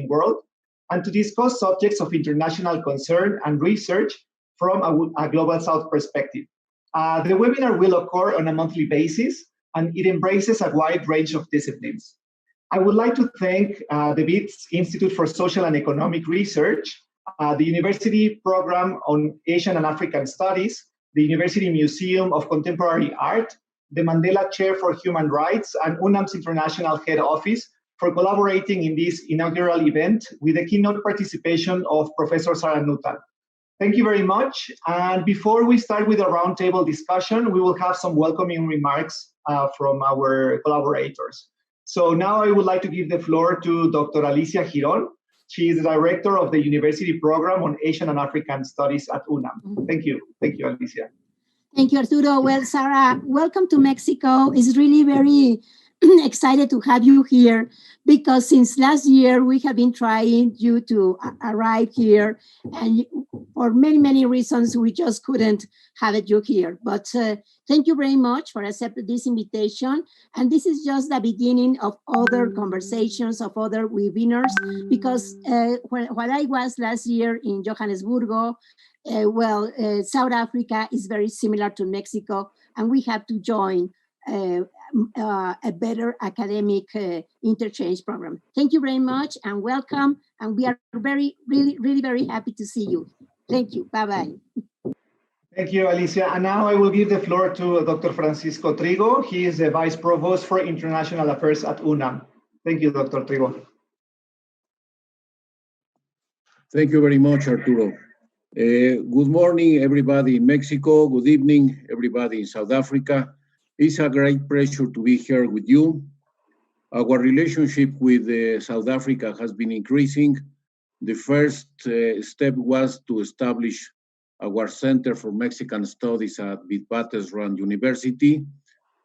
developing world, and to discuss subjects of international concern and research from a Global South perspective. The webinar will occur on a monthly basis, and it embraces a wide range of disciplines. I would like to thank the BITS Institute for Social and Economic Research, the University Program on Asian and African Studies, the University Museum of Contemporary Art, the Mandela Chair for Human Rights, and UNAM's International Head Office for collaborating in this inaugural event with the keynote participation of Professor Sara Nuttall. Thank you very much. And before we start with a roundtable discussion, we will have some welcoming remarks from our collaborators. So now I would like to give the floor to Dr. Alicia Giron. She is the director of the University Program on Asian and African Studies at UNAM. Thank you. Thank you, Alicia. Thank you, Arturo. Well, Sara, welcome to Mexico. It's really very excited to have you here because since last year, we have been trying you to arrive here, and for many, many reasons, we just couldn't have you here. But thank you very much for accepting this invitation. And this is just the beginning of other conversations, of other webinars, because when I was last year in Johannesburgo, South Africa is very similar to Mexico, and we have to join a better academic interchange program. Thank you very much and welcome. And we are really very happy to see you. Thank you. Bye-bye. Thank you, Alicia. And now I will give the floor to Dr. Francisco Trigo. He is the Vice Provost for International Affairs at UNAM. Thank you, Dr. Trigo. Thank you very much, Arturo. Good morning, everybody in Mexico. Good evening, everybody in South Africa. It's a great pleasure to be here with you. Our relationship with South Africa has been increasing. The first step was to establish our Center for Mexican Studies at Witwatersrand University,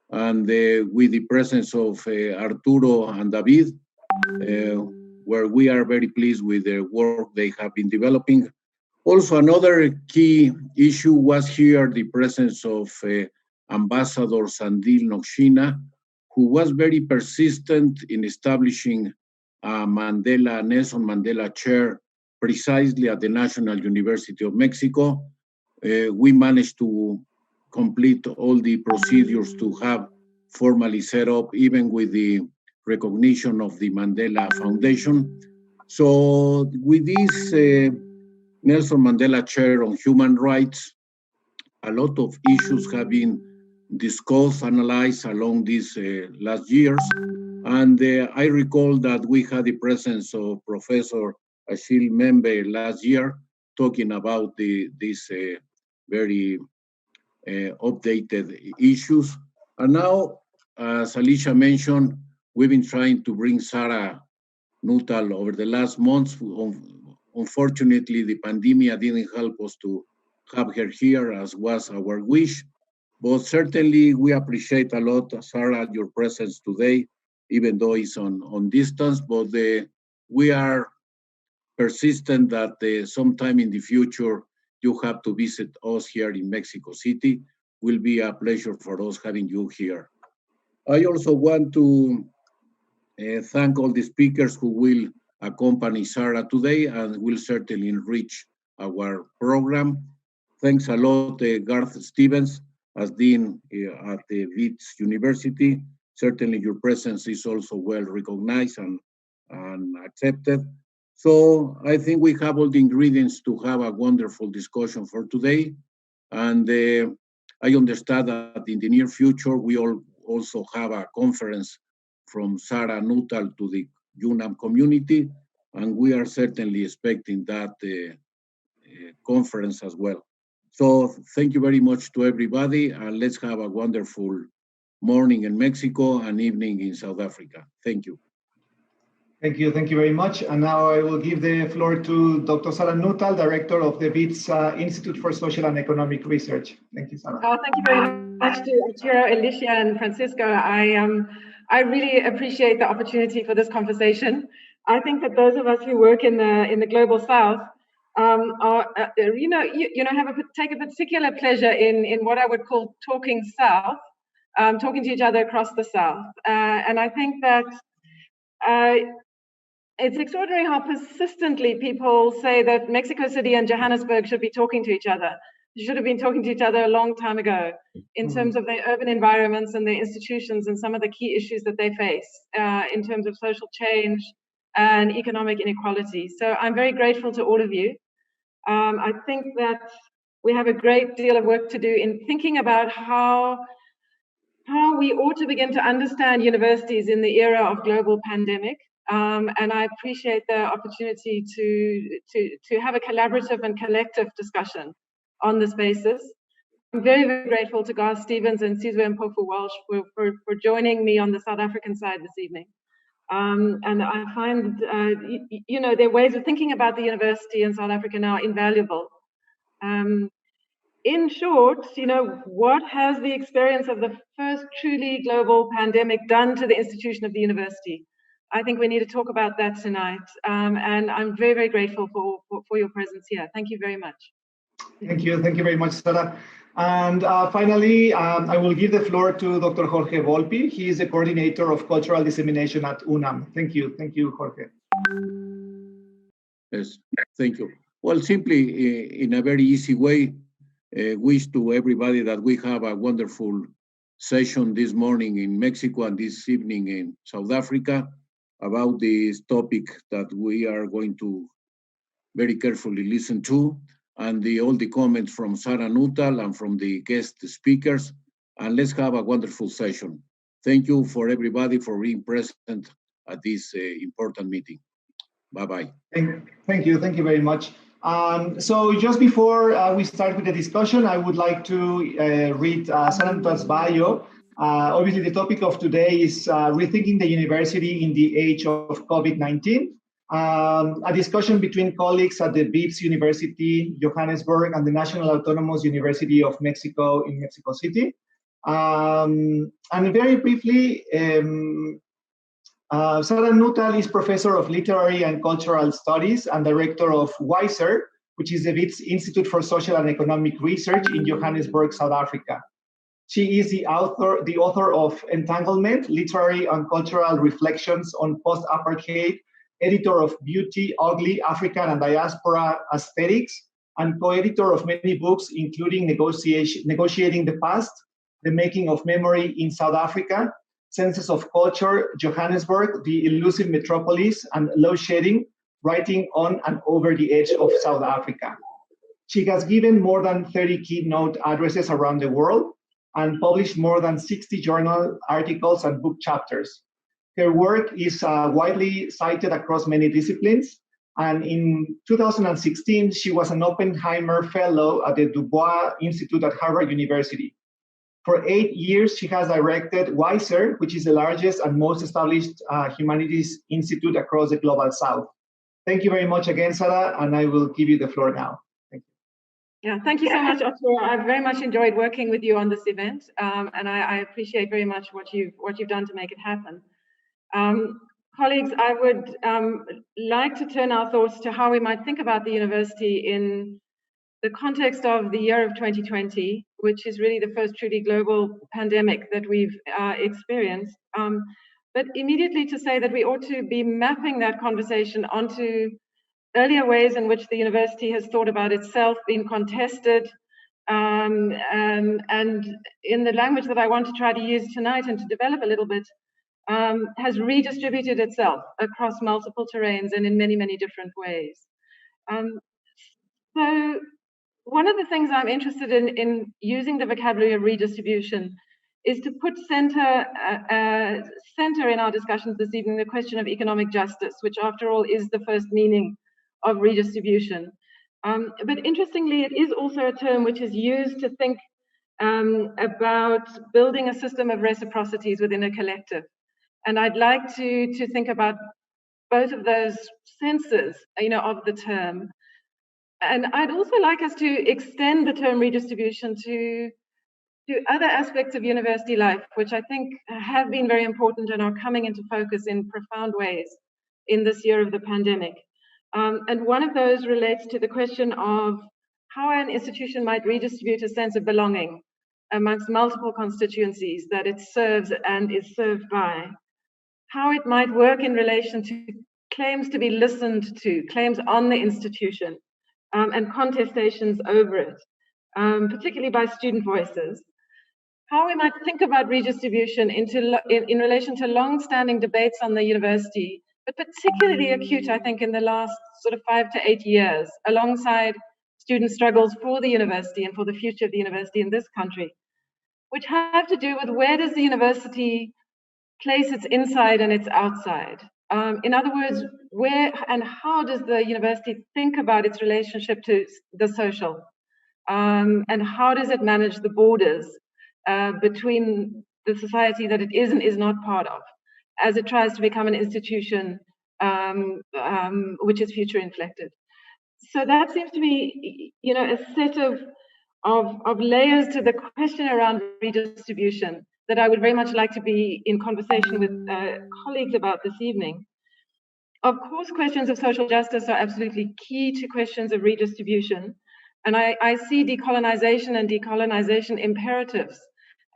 and with the presence of Arturo and David, where we are very pleased with the work they have been developing. Also, another key issue was here the presence of Ambassador Sandile Nokshina, who was very persistent in establishing a Nelson Mandela Chair precisely at the National University of Mexico. We managed to complete all the procedures to have formally set up, even with the recognition of the Mandela Foundation. So with this Nelson Mandela Chair on Human Rights, a lot of issues have been discussed, analyzed along these last years. And I recall that we had the presence of Professor Achille Membe last year talking about these very updated issues. And now, as Alicia mentioned, we've been trying to bring Sara Nuttall over the last months. Unfortunately, the pandemic didn't help us to have her here, as was our wish. But certainly, we appreciate a lot, Sara, your presence today, even though it's on distance. But we are persistent that sometime in the future, you have to visit us here in Mexico City. Will be a pleasure for us having you here. I also want to thank all the speakers who will accompany Sara today and will certainly enrich our program. Thanks a lot, Garth Stevens, as Dean at the Wits University. Certainly your presence is also well recognized and accepted. So I think we have all the ingredients to have a wonderful discussion for today. And I understand that in the near future, we all also have a conference from Sara Nuttall to the UNAM community, and we are certainly expecting that conference as well. So thank you very much to everybody, and let's have a wonderful morning in Mexico and evening in South Africa. Thank you. Thank you very much. And now I will give the floor to Dr. Sara Nuttall, Director of the BITS Institute for Social and Economic Research. Thank you, Sara. Thank you very much to Arturo, Alicia, and Francisco. I really appreciate the opportunity for this conversation. I think that those of us who work in the global South take a particular pleasure in what I would call talking South, talking to each other across the South. And I think that it's extraordinary how persistently people say that Mexico City and Johannesburg should be talking to each other. They should have been talking to each other a long time ago in terms of their urban environments and their institutions and some of the key issues that they face in terms of social change and economic inequality. So I'm very grateful to all of you. I think that we have a great deal of work to do in thinking about how we ought to begin to understand universities in the era of global pandemic. And I appreciate the opportunity to have a collaborative and collective discussion on this basis. I'm very, very grateful to Garth Stevens and Sizwe and Mpofu-Walsh for joining me on the South African side this evening. And I find, their ways of thinking about the university in South Africa now invaluable. In short, what has the experience of the first truly global pandemic done to the institution of the university? I think we need to talk about that tonight. And I'm very, very grateful for your presence here. Thank you very much. Thank you very much, Sara. And finally, I will give the floor to Dr. Jorge Volpi. He is the coordinator of cultural dissemination at UNAM. Thank you, Jorge. Yes, thank you. Well, simply in a very easy way, wish to everybody that we have a wonderful session this morning in Mexico and this evening in South Africa about this topic that we are going to very carefully listen to, and all the comments from Sara, Nutall, and from the guest speakers, and let's have a wonderful session. Thank you for everybody for being present at this important meeting. Bye-bye. Thank you very much. So just before we start with the discussion, I would like to read Sara Nuttall's bio. Obviously, the topic of today is rethinking the university in the age of COVID-19. A discussion between colleagues at the BIPS University, Johannesburg, and the National Autonomous University of Mexico in Mexico City. And very briefly, Sara Nuttall is professor of literary and cultural studies and director of WISER, which is the BIPS Institute for Social and Economic Research in Johannesburg, South Africa. She is the author of Entanglement, Literary and Cultural Reflections on Post-Apartheid, editor of Beauty, Ugly, African and Diaspora Aesthetics, and co-editor of many books, including Negotiating the Past, The Making of Memory in South Africa, Senses of Culture, Johannesburg, The Elusive Metropolis, and Load Shedding, Writing on and Over the Edge of South Africa. She has given more than 30 keynote addresses around the world and published more than 60 journal articles and book chapters. Her work is widely cited across many disciplines, and in 2016, she was an Oppenheimer Fellow at the Du Bois Institute at Harvard University. For 8 years, she has directed WISER, which is the largest and most established humanities institute across the Global South. Thank you very much again, Sara, and I will give you the floor now. Thank you. Yeah, thank you so much, Arturo. I've very much enjoyed working with you on this event, and I appreciate very much what you've done to make it happen. Colleagues, I would like to turn our thoughts to how we might think about the university in the context of the year of 2020, which is really the first truly global pandemic that we've experienced. But immediately to say that we ought to be mapping that conversation onto earlier ways in which the university has thought about itself, been contested, and in the language that I want to try to use tonight and to develop a little bit, has redistributed itself across multiple terrains and in many, many different ways. So one of the things I'm interested in using the vocabulary of redistribution is to put center in our discussions this evening the question of economic justice, which after all is the first meaning of redistribution. But interestingly, it is also a term which is used to think about building a system of reciprocities within a collective. And I'd like to think about both of those senses, of the term. And I'd also like us to extend the term redistribution to other aspects of university life, which I think have been very important and are coming into focus in profound ways in this year of the pandemic. And one of those relates to the question of how an institution might redistribute a sense of belonging amongst multiple constituencies that it serves and is served by. How it might work in relation to claims to be listened to, claims on the institution, and contestations over it, particularly by student voices. How we might think about redistribution in relation to long-standing debates on the university, but particularly acute, I think, in the last sort of 5 to 8 years, alongside student struggles for the university and for the future of the university in this country, which have to do with where does the university place its inside and its outside. In other words, where and how does the university think about its relationship to the social? And how does it manage the borders between the society that it is and is not part of, as it tries to become an institution which is future inflected? So that seems to be, a set of layers to the question around redistribution that I would very much like to be in conversation with colleagues about this evening. Of course, questions of social justice are absolutely key to questions of redistribution. And I see decolonization and decolonization imperatives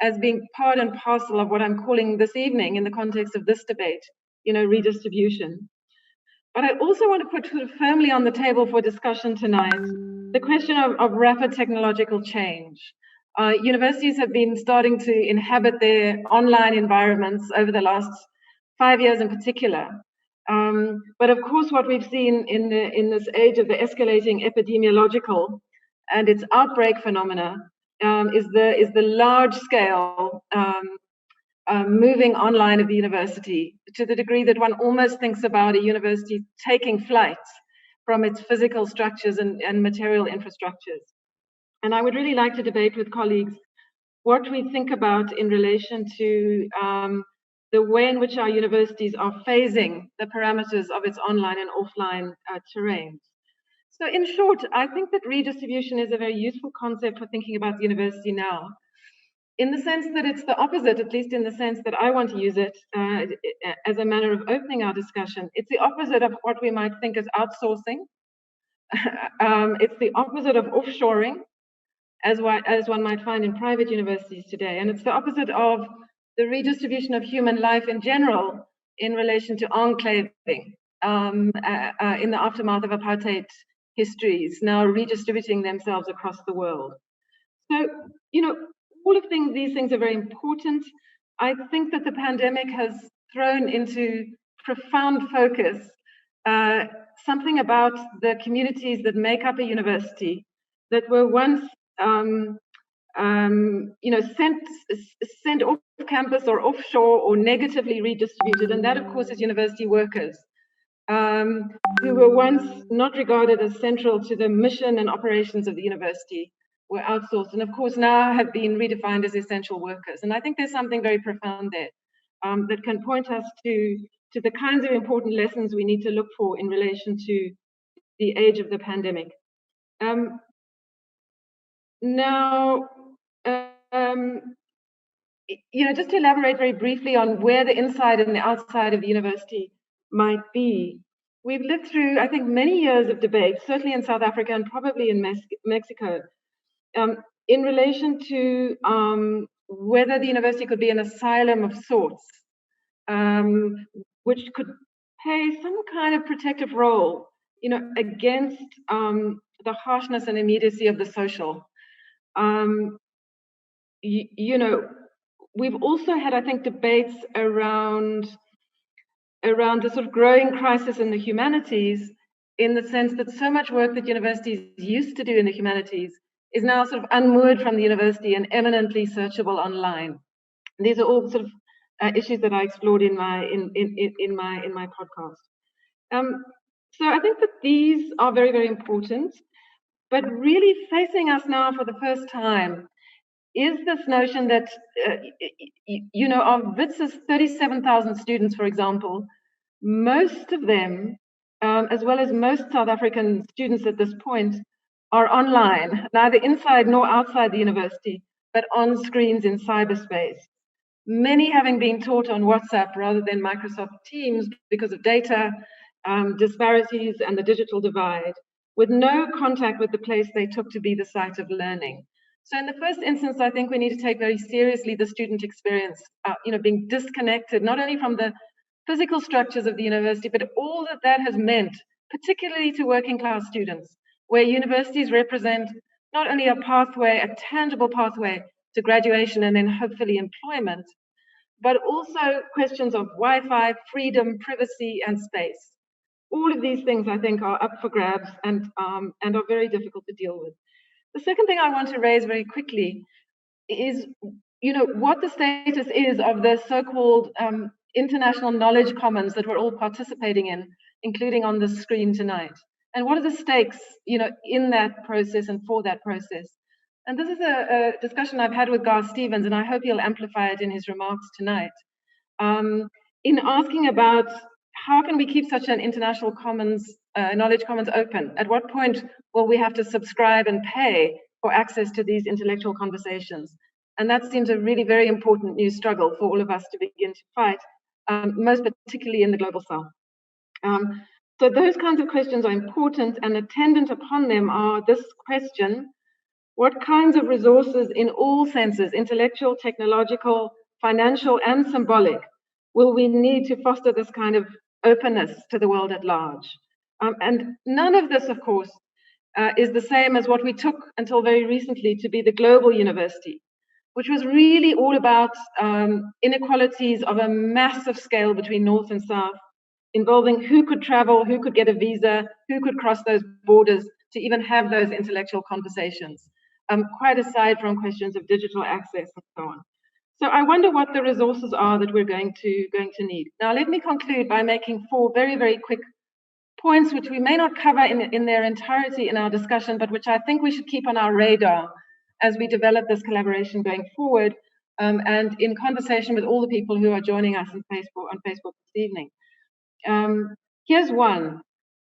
as being part and parcel of what I'm calling this evening in the context of this debate, redistribution. But I also want to put sort of firmly on the table for discussion tonight the question of rapid technological change. Universities have been starting to inhabit their online environments over the last 5 years in particular. But of course, what we've seen in this age of the escalating epidemiological and its outbreak phenomena is the large-scale moving online of the university, to the degree that one almost thinks about a university taking flight from its physical structures and material infrastructures. And I would really like to debate with colleagues what we think about in relation to the way in which our universities are phasing the parameters of its online and offline terrains. So in short, I think that redistribution is a very useful concept for thinking about the university now, in the sense that it's the opposite, at least in the sense that I want to use it as a manner of opening our discussion. It's the opposite of what we might think as outsourcing. It's the opposite of offshoring, as one might find in private universities today. And it's the opposite of the redistribution of human life in general in relation to enclaving in the aftermath of apartheid histories, now redistributing themselves across the world. So, all of these things are very important. I think that the pandemic has thrown into profound focus something about the communities that make up a university that were once sent off campus or offshore or negatively redistributed, and that of course is university workers who were once not regarded as central to the mission and operations of the university, were outsourced, and of course now have been redefined as essential workers. And I think there's something very profound there that can point us to the kinds of important lessons we need to look for in relation to the age of the pandemic. Now, just to elaborate very briefly on where the inside and the outside of the university might be. We've lived through, I think, many years of debate, certainly in South Africa and probably in Mexico, in relation to whether the university could be an asylum of sorts, which could play some kind of protective role, against the harshness and immediacy of the social. We've also had, I think, debates around the sort of growing crisis in the humanities, in the sense that so much work that universities used to do in the humanities is now sort of unmoored from the university and eminently searchable online. These are all sort of issues that I explored in my podcast. So I think that these are very, very important, but really facing us now for the first time is this notion that, of WITS's 37,000 students, for example, most of them, as well as most South African students at this point, are online, neither inside nor outside the university, but on screens in cyberspace. Many having been taught on WhatsApp rather than Microsoft Teams because of data disparities and the digital divide, with no contact with the place they took to be the site of learning. So in the first instance, I think we need to take very seriously the student experience, being disconnected, not only from the physical structures of the university, but all that that has meant, particularly to working class students, where universities represent not only a pathway, a tangible pathway to graduation and then hopefully employment, but also questions of Wi-Fi, freedom, privacy, and space. All of these things, I think, are up for grabs and are very difficult to deal with. The second thing I want to raise very quickly is, what the status is of the so-called international knowledge commons that we're all participating in, including on the screen tonight. And what are the stakes, in that process and for that process? And this is a discussion I've had with Garth Stevens, and I hope he'll amplify it in his remarks tonight, in asking about how can we keep such an international commons, knowledge commons open? At what point will we have to subscribe and pay for access to these intellectual conversations? And that seems a really very important new struggle for all of us to begin to fight, most particularly in the global south. So those kinds of questions are important, and attendant upon them are this question: what kinds of resources in all senses, intellectual, technological, financial, and symbolic, will we need to foster this kind of openness to the world at large? And none of this, of course, is the same as what we took until very recently to be the global university, which was really all about inequalities of a massive scale between North and South, involving who could travel, who could get a visa, who could cross those borders to even have those intellectual conversations, quite aside from questions of digital access and so on. So I wonder what the resources are that we're going to need. Now, let me conclude by making 4 very, very quick points, which we may not cover in their entirety in our discussion, but which I think we should keep on our radar as we develop this collaboration going forward, and in conversation with all the people who are joining us on Facebook this evening. Here's one.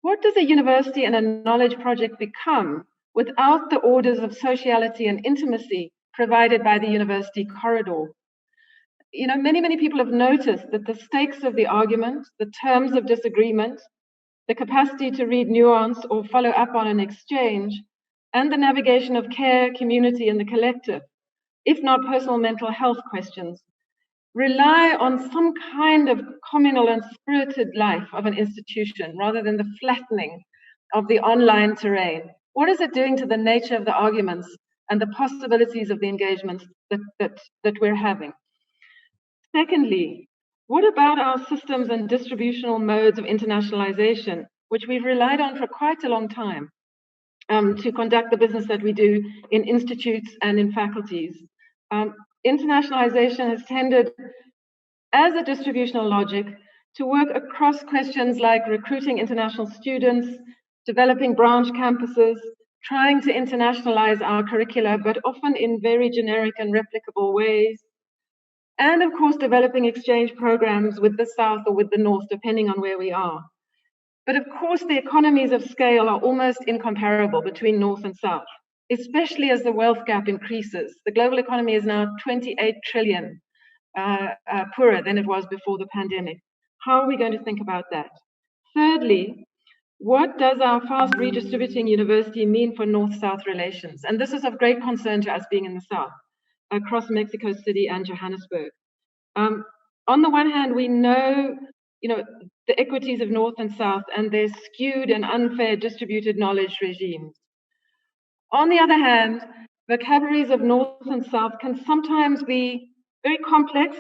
What does a university and a knowledge project become without the orders of sociality and intimacy provided by the university corridor? Many people have noticed that the stakes of the argument, the terms of disagreement, the capacity to read nuance or follow up on an exchange, and the navigation of care, community, and the collective, if not personal mental health questions, rely on some kind of communal and spirited life of an institution rather than the flattening of the online terrain. What is it doing to the nature of the arguments and the possibilities of the engagements that we're having? Secondly, what about our systems and distributional modes of internationalization, which we've relied on for quite a long time to conduct the business that we do in institutes and in faculties? Internationalization has tended, as a distributional logic, to work across questions like recruiting international students, developing branch campuses, trying to internationalize our curricula, but often in very generic and replicable ways, and of course developing exchange programs with the South or with the North, depending on where we are. But of course the economies of scale are almost incomparable between North and South, especially as the wealth gap increases. The global economy is now 28 trillion poorer than it was before the pandemic. How are we going to think about that? Thirdly, what does our fast redistributing university mean for North-South relations? And this is of great concern to us being in the South, across Mexico City and Johannesburg. On the one hand, we know, the equities of North and South and their skewed and unfair distributed knowledge regimes. On the other hand, vocabularies of North and South can sometimes be very complex,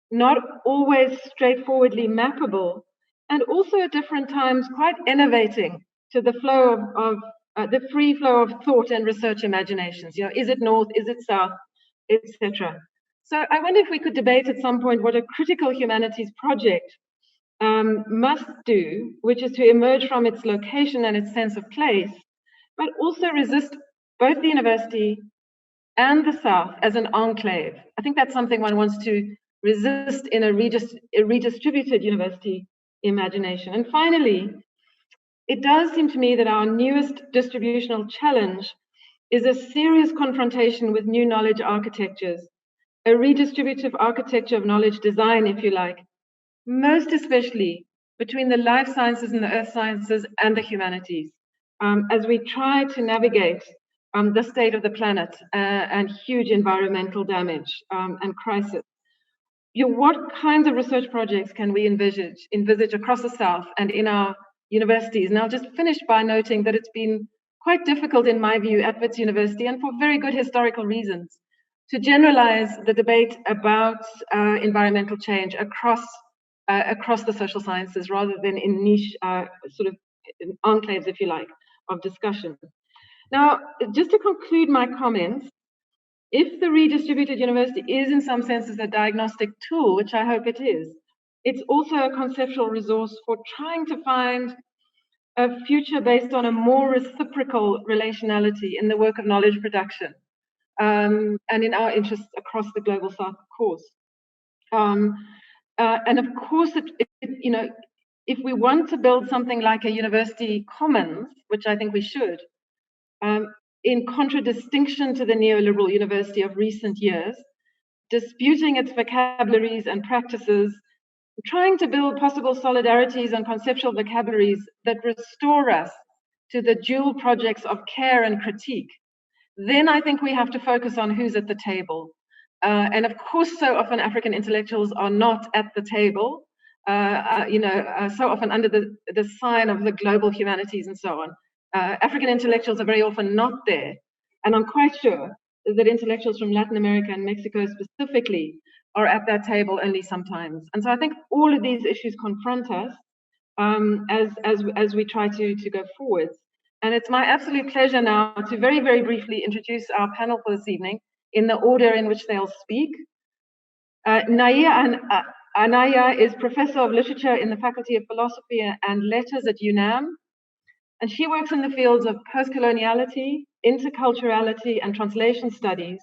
not always straightforwardly mappable, and also at different times quite innovating to the flow of the free flow of thought and research imaginations. Is it North, is it South, etc. So I wonder if we could debate at some point what a critical humanities project must do, which is to emerge from its location and its sense of place, but also resist both the university and the South as an enclave. I think that's something one wants to resist in a redistributed university imagination. And finally, it does seem to me that our newest distributional challenge is a serious confrontation with new knowledge architectures, a redistributive architecture of knowledge design, if you like, most especially between the life sciences and the earth sciences and the humanities, as we try to navigate the state of the planet and huge environmental damage and crisis. what kinds of research projects can we envisage across the South and in our universities? And I'll just finish by noting that it's been quite difficult, in my view, at Wits University, and for very good historical reasons, to generalize the debate about environmental change across the social sciences, rather than in niche sort of enclaves, if you like, of discussion. Now, just to conclude my comments, if the redistributed university is in some senses a diagnostic tool, which I hope it is, it's also a conceptual resource for trying to find a future based on a more reciprocal relationality in the work of knowledge production, and in our interests across the global South, of course. And of course, if we want to build something like a university commons, which I think we should, in contradistinction to the neoliberal university of recent years, disputing its vocabularies and practices, trying to build possible solidarities and conceptual vocabularies that restore us to the dual projects of care and critique, then I think we have to focus on who's at the table. And of course, so often African intellectuals are not at the table, so often under the sign of the global humanities and so on. African intellectuals are very often not there. And I'm quite sure that intellectuals from Latin America and Mexico specifically are at that table only sometimes. And so I think all of these issues confront us as we try to go forwards. And it's my absolute pleasure now to very, very briefly introduce our panel for this evening in the order in which they'll speak. Nair and Anaya is Professor of Literature in the Faculty of Philosophy and Letters at UNAM. And she works in the fields of post-coloniality, interculturality, and translation studies.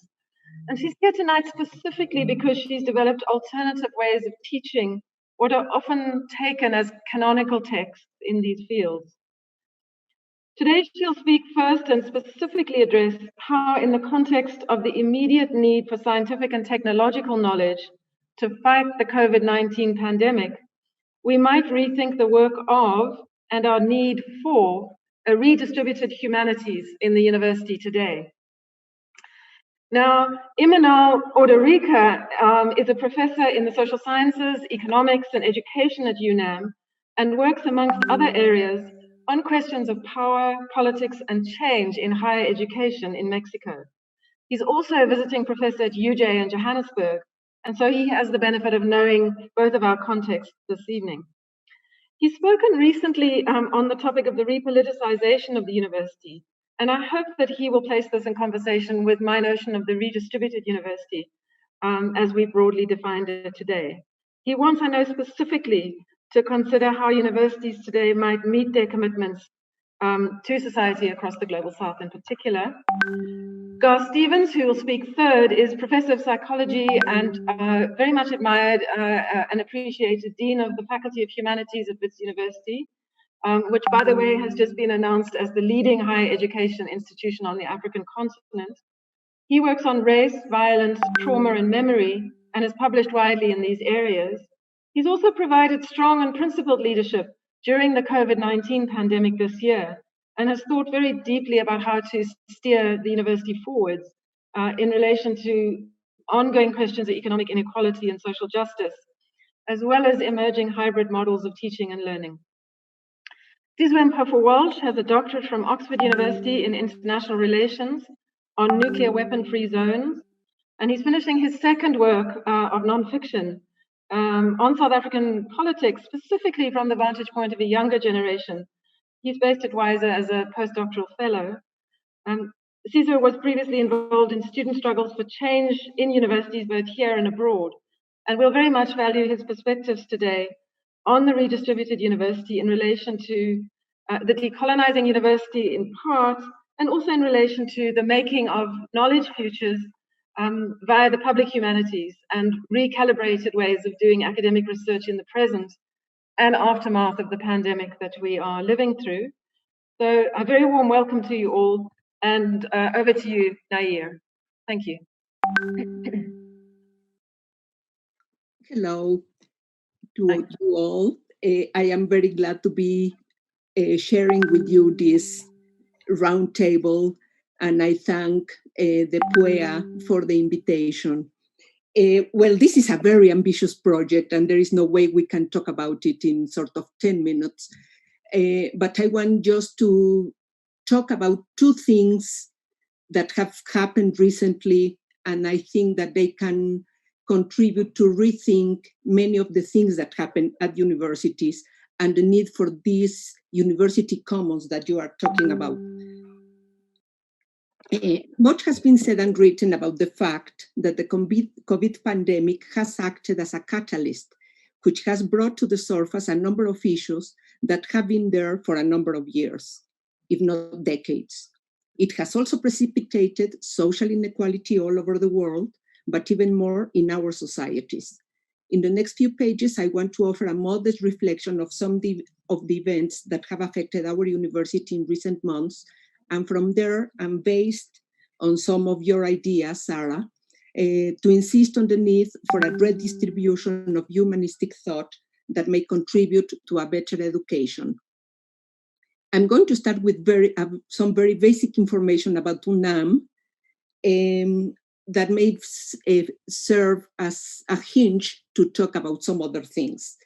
And she's here tonight specifically because she's developed alternative ways of teaching what are often taken as canonical texts in these fields. Today, she'll speak first and specifically address how, in the context of the immediate need for scientific and technological knowledge to fight the COVID-19 pandemic, we might rethink the work of and our need for a redistributed humanities in the university today. Now, Imanol Ordorika is a professor in the social sciences, economics, and education at UNAM, and works amongst other areas on questions of power, politics, and change in higher education in Mexico. He's also a visiting professor at UJ in Johannesburg, and so he has the benefit of knowing both of our contexts this evening. He's spoken recently on the topic of the repoliticization of the university, and I hope that he will place this in conversation with my notion of the redistributed university as we broadly defined it today. He wants, I know specifically, to consider how universities today might meet their commitments to society across the global South in particular. Garth Stevens, who will speak third, is Professor of Psychology and very much admired and appreciated Dean of the Faculty of Humanities at Wits University, which, by the way, has just been announced as the leading higher education institution on the African continent. He works on race, violence, trauma, and memory, and has published widely in these areas. He's also provided strong and principled leadership during the COVID-19 pandemic this year, and has thought very deeply about how to steer the university forwards in relation to ongoing questions of economic inequality and social justice, as well as emerging hybrid models of teaching and learning. Sizwe Mpofu-Walsh has a doctorate from Oxford University in International Relations on nuclear weapon-free zones, and he's finishing his second work of nonfiction on South African politics, specifically from the vantage point of a younger generation. He's based at WISER as a postdoctoral fellow. Sizwe was previously involved in student struggles for change in universities, both here and abroad, and we'll very much value his perspectives today on the redistributed university in relation to the decolonizing university in part, and also in relation to the making of knowledge futures via the public humanities and recalibrated ways of doing academic research in the present and aftermath of the pandemic that we are living through. So a very warm welcome to you all, and over to you, Nair. Thank you. Hello to you all. I am very glad to be sharing with you this roundtable, and I thank the PUEA for the invitation. Well, this is a very ambitious project, and there is no way we can talk about it in sort of 10 minutes. But I want just to talk about two things that have happened recently, and I think that they can contribute to rethink many of the things that happen at universities and the need for these university commons that you are talking about. Much has been said and written about the fact that the COVID pandemic has acted as a catalyst, which has brought to the surface a number of issues that have been there for a number of years, if not decades. It has also precipitated social inequality all over the world, but even more in our societies. In the next few pages, I want to offer a modest reflection of some of the events that have affected our university in recent months. And from there, and based on some of your ideas, Sara, to insist on the need for a redistribution of humanistic thought that may contribute to a better education. I'm going to start with some very basic information about UNAM that may serve as a hinge to talk about some other things.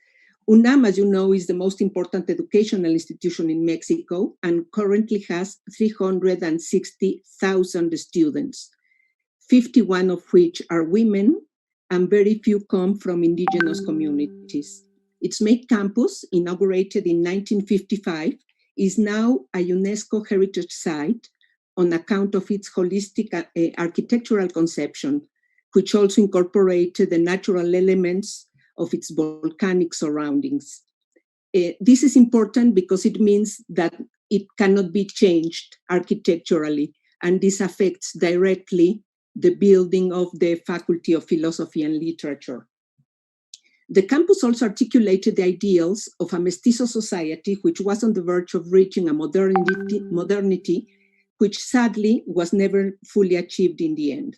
UNAM, as you know, is the most important educational institution in Mexico and currently has 360,000 students, 51 of which are women, and very few come from indigenous communities. Its main campus, inaugurated in 1955, is now a UNESCO heritage site on account of its holistic architectural conception, which also incorporated the natural elements of its volcanic surroundings. This is important because it means that it cannot be changed architecturally, and this affects directly the building of the Faculty of Philosophy and Literature. The campus also articulated the ideals of a mestizo society, which was on the verge of reaching a modernity, which sadly was never fully achieved in the end.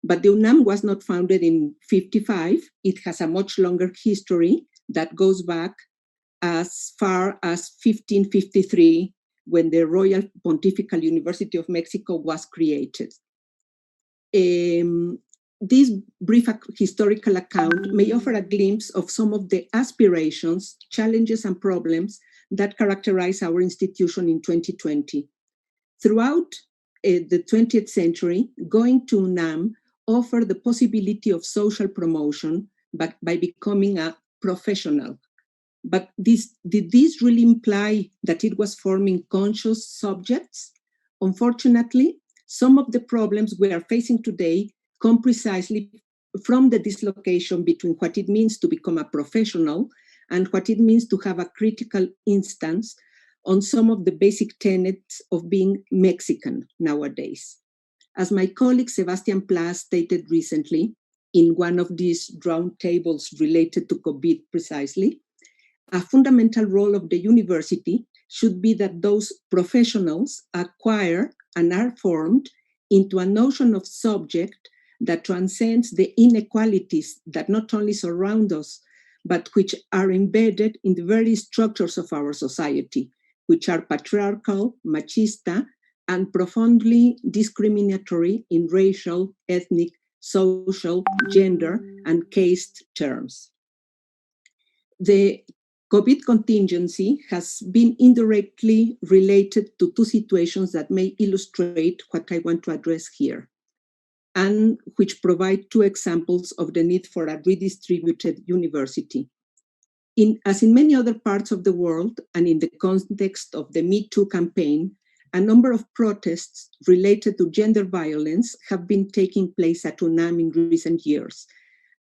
But the UNAM was not founded in 55. It has a much longer history that goes back as far as 1553, when the Royal Pontifical University of Mexico was created. This brief historical account may offer a glimpse of some of the aspirations, challenges, and problems that characterize our institution in 2020. Throughout the 20th century, going to UNAM offered the possibility of social promotion by becoming a professional. But did this really imply that it was forming conscious subjects? Unfortunately, some of the problems we are facing today come precisely from the dislocation between what it means to become a professional and what it means to have a critical instance on some of the basic tenets of being Mexican nowadays. As my colleague Sebastian Plas stated recently in one of these roundtables related to COVID precisely, a fundamental role of the university should be that those professionals acquire and are formed into a notion of subject that transcends the inequalities that not only surround us, but which are embedded in the very structures of our society, which are patriarchal, machista, and profoundly discriminatory in racial, ethnic, social, gender, and caste terms. The COVID contingency has been indirectly related to two situations that may illustrate what I want to address here, and which provide two examples of the need for a redistributed university. As in many other parts of the world, and in the context of the Me Too campaign, a number of protests related to gender violence have been taking place at UNAM in recent years,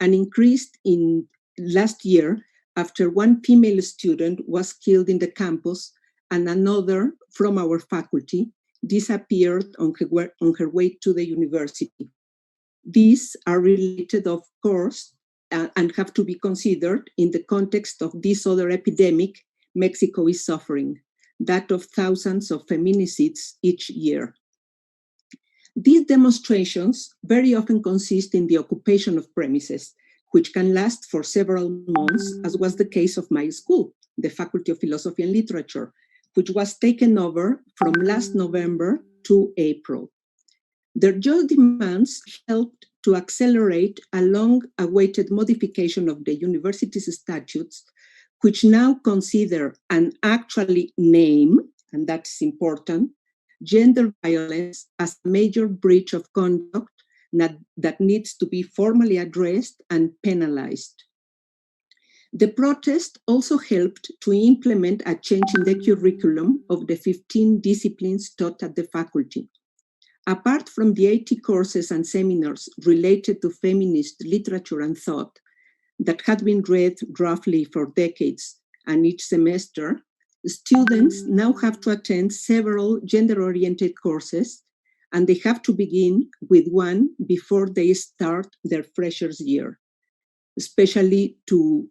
and increased in last year after one female student was killed in the campus and another from our faculty disappeared on her way to the university. These are related, of course, and have to be considered in the context of this other epidemic Mexico is suffering, that of thousands of feminicides each year. These demonstrations very often consist in the occupation of premises, which can last for several months, as was the case of my school, the Faculty of Philosophy and Literature, which was taken over from last November to April. Their just demands helped to accelerate a long-awaited modification of the university's statutes, which now consider and actually name, and that's important, gender violence as a major breach of conduct that needs to be formally addressed and penalized. The protest also helped to implement a change in the curriculum of the 15 disciplines taught at the faculty. Apart from the 80 courses and seminars related to feminist literature and thought that had been read roughly for decades and each semester, students now have to attend several gender-oriented courses, and they have to begin with one before they start their freshers year, especially to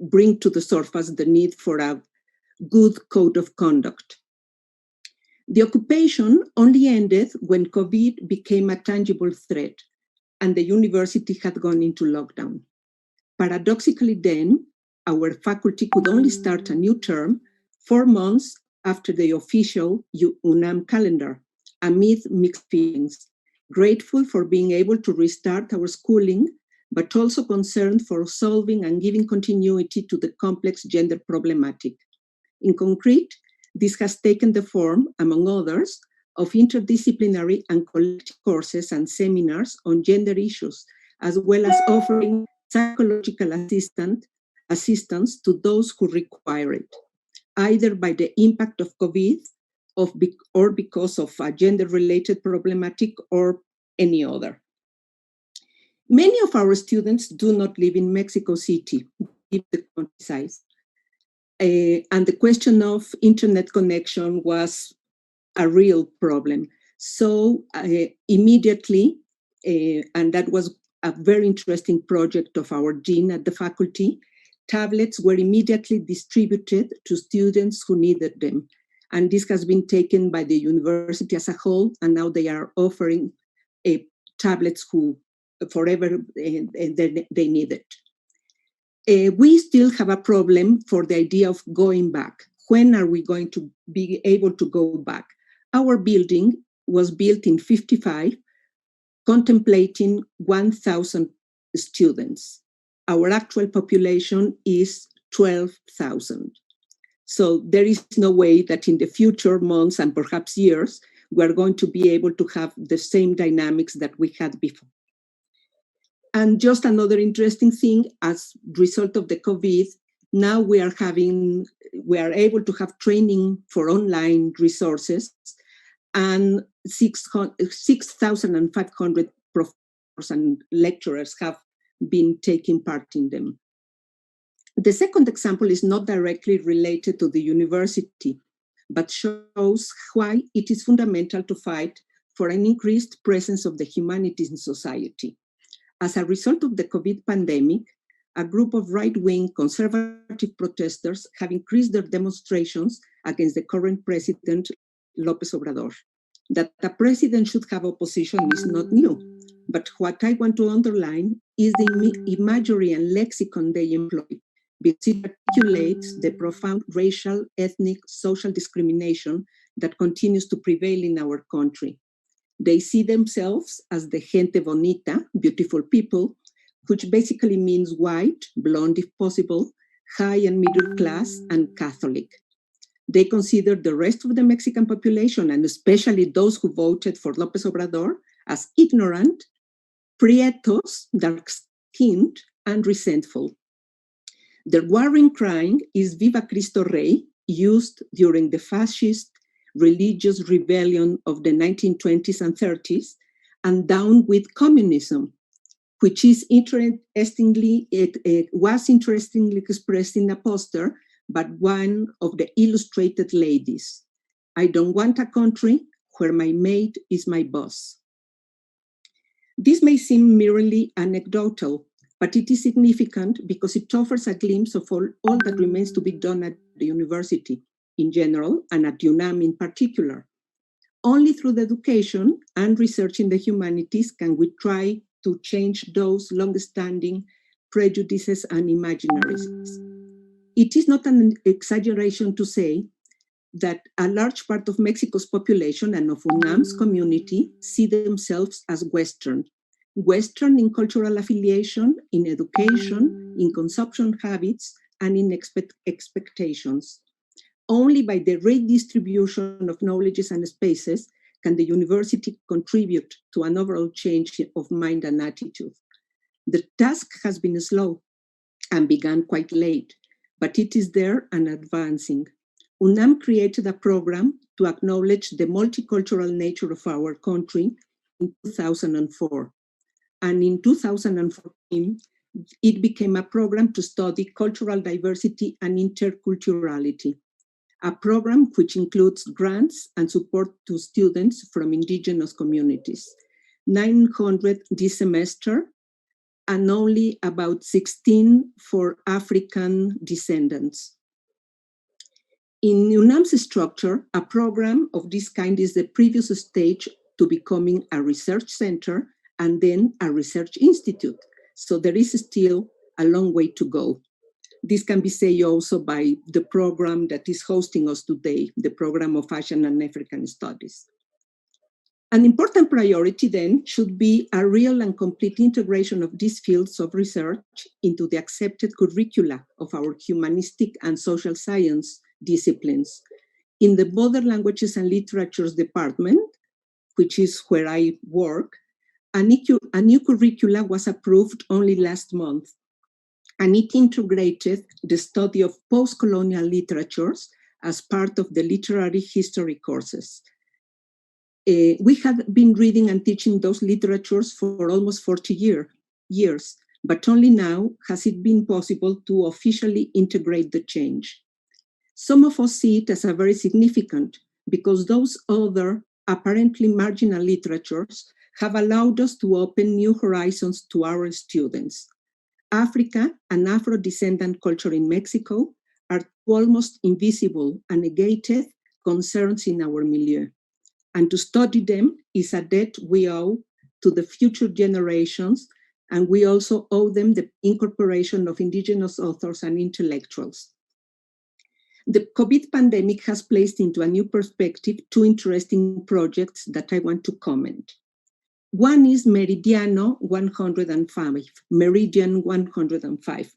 bring to the surface the need for a good code of conduct. The occupation only ended when COVID became a tangible threat and the university had gone into lockdown. Paradoxically then, our faculty could only start a new term 4 months after the official UNAM calendar, amid mixed feelings, grateful for being able to restart our schooling, but also concerned for solving and giving continuity to the complex gender problematic. In concrete, this has taken the form, among others, of interdisciplinary and collective courses and seminars on gender issues, as well as offering psychological assistance to those who require it, either by the impact of COVID or because of a gender-related problematic or any other. Many of our students do not live in Mexico City, in the countryside. And the question of internet connection was a real problem. So immediately, and that was a very interesting project of our dean at the faculty, tablets were immediately distributed to students who needed them. And this has been taken by the university as a whole, and now they are offering tablets forever they need it. We still have a problem for the idea of going back. When are we going to be able to go back? Our building was built in 1955, contemplating 1,000 students. Our actual population is 12,000. So there is no way that in the future months and perhaps years, we're going to be able to have the same dynamics that we had before. And just another interesting thing, as a result of the COVID, now we are able to have training for online resources, and 6,500 professors and lecturers have been taking part in them. The second example is not directly related to the university, but shows why it is fundamental to fight for an increased presence of the humanities in society. As a result of the COVID pandemic, a group of right-wing conservative protesters have increased their demonstrations against the current president, López Obrador. That a president should have opposition is not new, but what I want to underline is the imagery and lexicon they employ, because it articulates the profound racial, ethnic, social discrimination that continues to prevail in our country. They see themselves as the gente bonita, beautiful people, which basically means white, blonde if possible, high and middle class, and Catholic. They consider the rest of the Mexican population, and especially those who voted for López Obrador, as ignorant, prietos, dark-skinned, and resentful. Their warring cry is Viva Cristo Rey, used during the fascist religious rebellion of the 1920s and 30s, and Down with Communism, which is was interestingly expressed in a poster, but one of the illustrated ladies. I don't want a country where my maid is my boss. This may seem merely anecdotal, but it is significant because it offers a glimpse of all that remains to be done at the university in general and at UNAM in particular. Only through the education and research in the humanities can we try to change those long-standing prejudices and imaginaries. It is not an exaggeration to say that a large part of Mexico's population and of UNAM's community see themselves as Western, Western in cultural affiliation, in education, in consumption habits, and in expectations. Only by the redistribution of knowledges and spaces can the university contribute to an overall change of mind and attitude. The task has been slow and began quite late, but it is there and advancing. UNAM created a program to acknowledge the multicultural nature of our country in 2004. And in 2014, it became a program to study cultural diversity and interculturality, a program which includes grants and support to students from indigenous communities. 900 this semester, and only about 16 for African descendants. In UNAM's structure, a program of this kind is the previous stage to becoming a research center and then a research institute. So there is still a long way to go. This can be said also by the program that is hosting us today, the program of Asian and African Studies. An important priority then should be a real and complete integration of these fields of research into the accepted curricula of our humanistic and social science disciplines. In the Modern Languages and Literatures department, which is where I work, a new curricula was approved only last month, and it integrated the study of post-colonial literatures as part of the literary history courses. We have been reading and teaching those literatures for almost 40 years, but only now has it been possible to officially integrate the change. Some of us see it as a very significant because those other apparently marginal literatures have allowed us to open new horizons to our students. Africa and Afro-descendant culture in Mexico are almost invisible and negated concerns in our milieu. And to study them is a debt we owe to the future generations, and we also owe them the incorporation of indigenous authors and intellectuals. The COVID pandemic has placed into a new perspective two interesting projects that I want to comment. One is Meridian 105,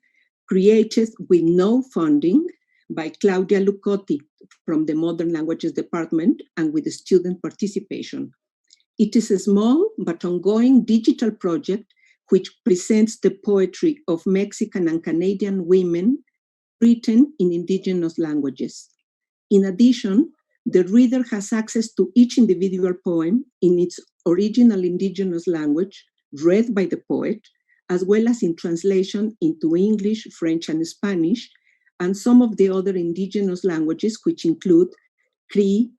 created with no funding by Claudia Lucotti from the Modern Languages Department and with the student participation. It is a small but ongoing digital project which presents the poetry of Mexican and Canadian women written in indigenous languages. In addition, the reader has access to each individual poem in its original indigenous language, read by the poet, as well as in translation into English, French, and Spanish, and some of the other indigenous languages, which include Cree,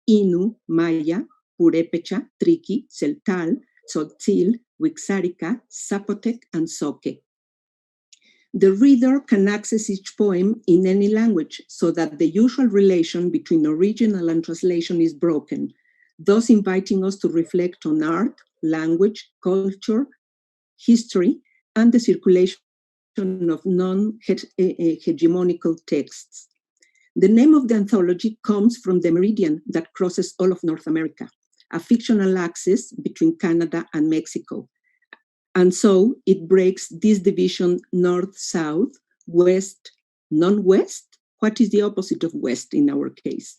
Innu, Maya, Purépecha, Triqui, Tzeltal, Tzotzil, Wixárika, Zapotec, and Zoque. The reader can access each poem in any language so that the usual relation between original and translation is broken, thus inviting us to reflect on art, language, culture, history, and the circulation of non-hegemonical texts. The name of the anthology comes from the meridian that crosses all of North America, a fictional axis between Canada and Mexico. And so it breaks this division north-south, west, non-west. What is the opposite of west in our case?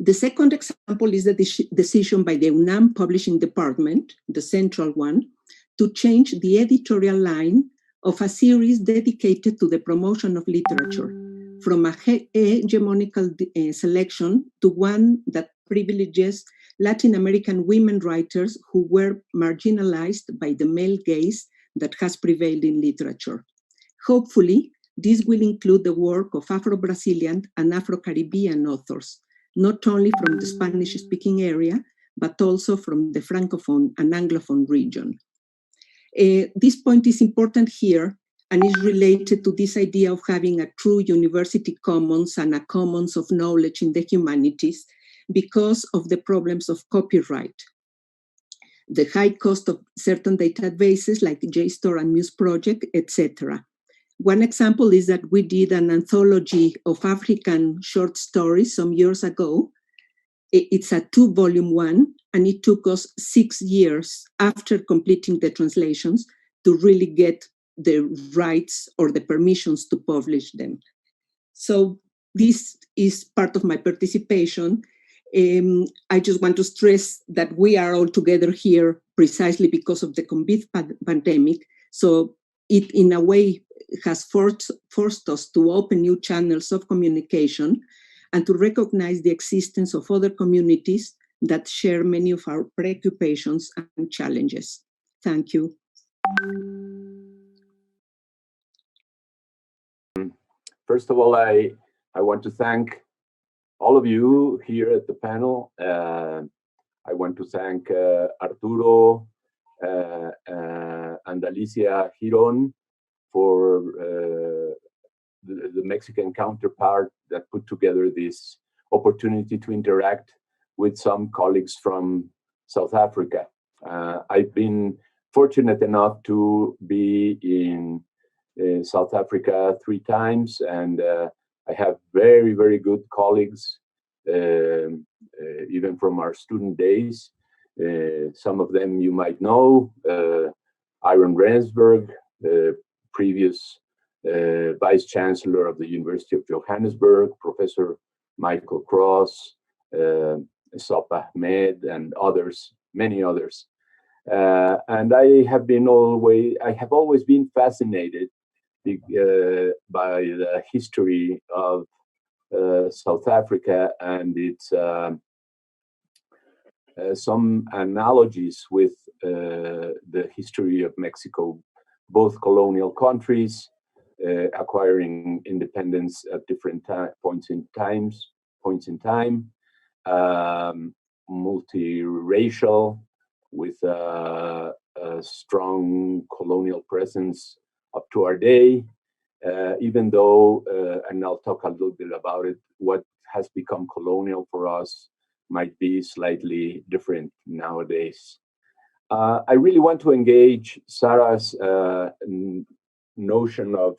The second example is the decision by the UNAM Publishing Department, the central one, to change the editorial line of a series dedicated to the promotion of literature from a hegemonical selection to one that privileges Latin American women writers who were marginalized by the male gaze that has prevailed in literature. Hopefully, this will include the work of Afro-Brazilian and Afro-Caribbean authors, not only from the Spanish-speaking area, but also from the Francophone and Anglophone region. This point is important here and is related to this idea of having a true university commons and a commons of knowledge in the humanities because of the problems of copyright. The high cost of certain databases like JSTOR and Muse Project, etc. One example is that we did an anthology of African short stories some years ago, It's a 2-volume one, and it took us 6 years after completing the translations to really get the rights or the permissions to publish them. So this is part of my participation. I just want to stress that we are all together here precisely because of the COVID pandemic. So it, in a way, has forced us to open new channels of communication and to recognize the existence of other communities that share many of our preoccupations and challenges. Thank you. First of all, I want to thank all of you here at the panel. I want to thank Arturo and Alicia Giron for the Mexican counterpart that put together this opportunity to interact with some colleagues from South Africa. I've been fortunate enough to be in South Africa 3 times, and I have very, very good colleagues, even from our student days. Some of them you might know, Aaron Rensburg, previous Vice Chancellor of the University of Johannesburg, Professor Michael Cross, Sop Ahmed, and others, many others. And I have always been fascinated by the history of South Africa and its some analogies with the history of Mexico, both colonial countries acquiring independence at different points in time, multiracial with a strong colonial presence up to our day, even though, and I'll talk a little bit about it, what has become colonial for us might be slightly different nowadays. I really want to engage Sara's notion of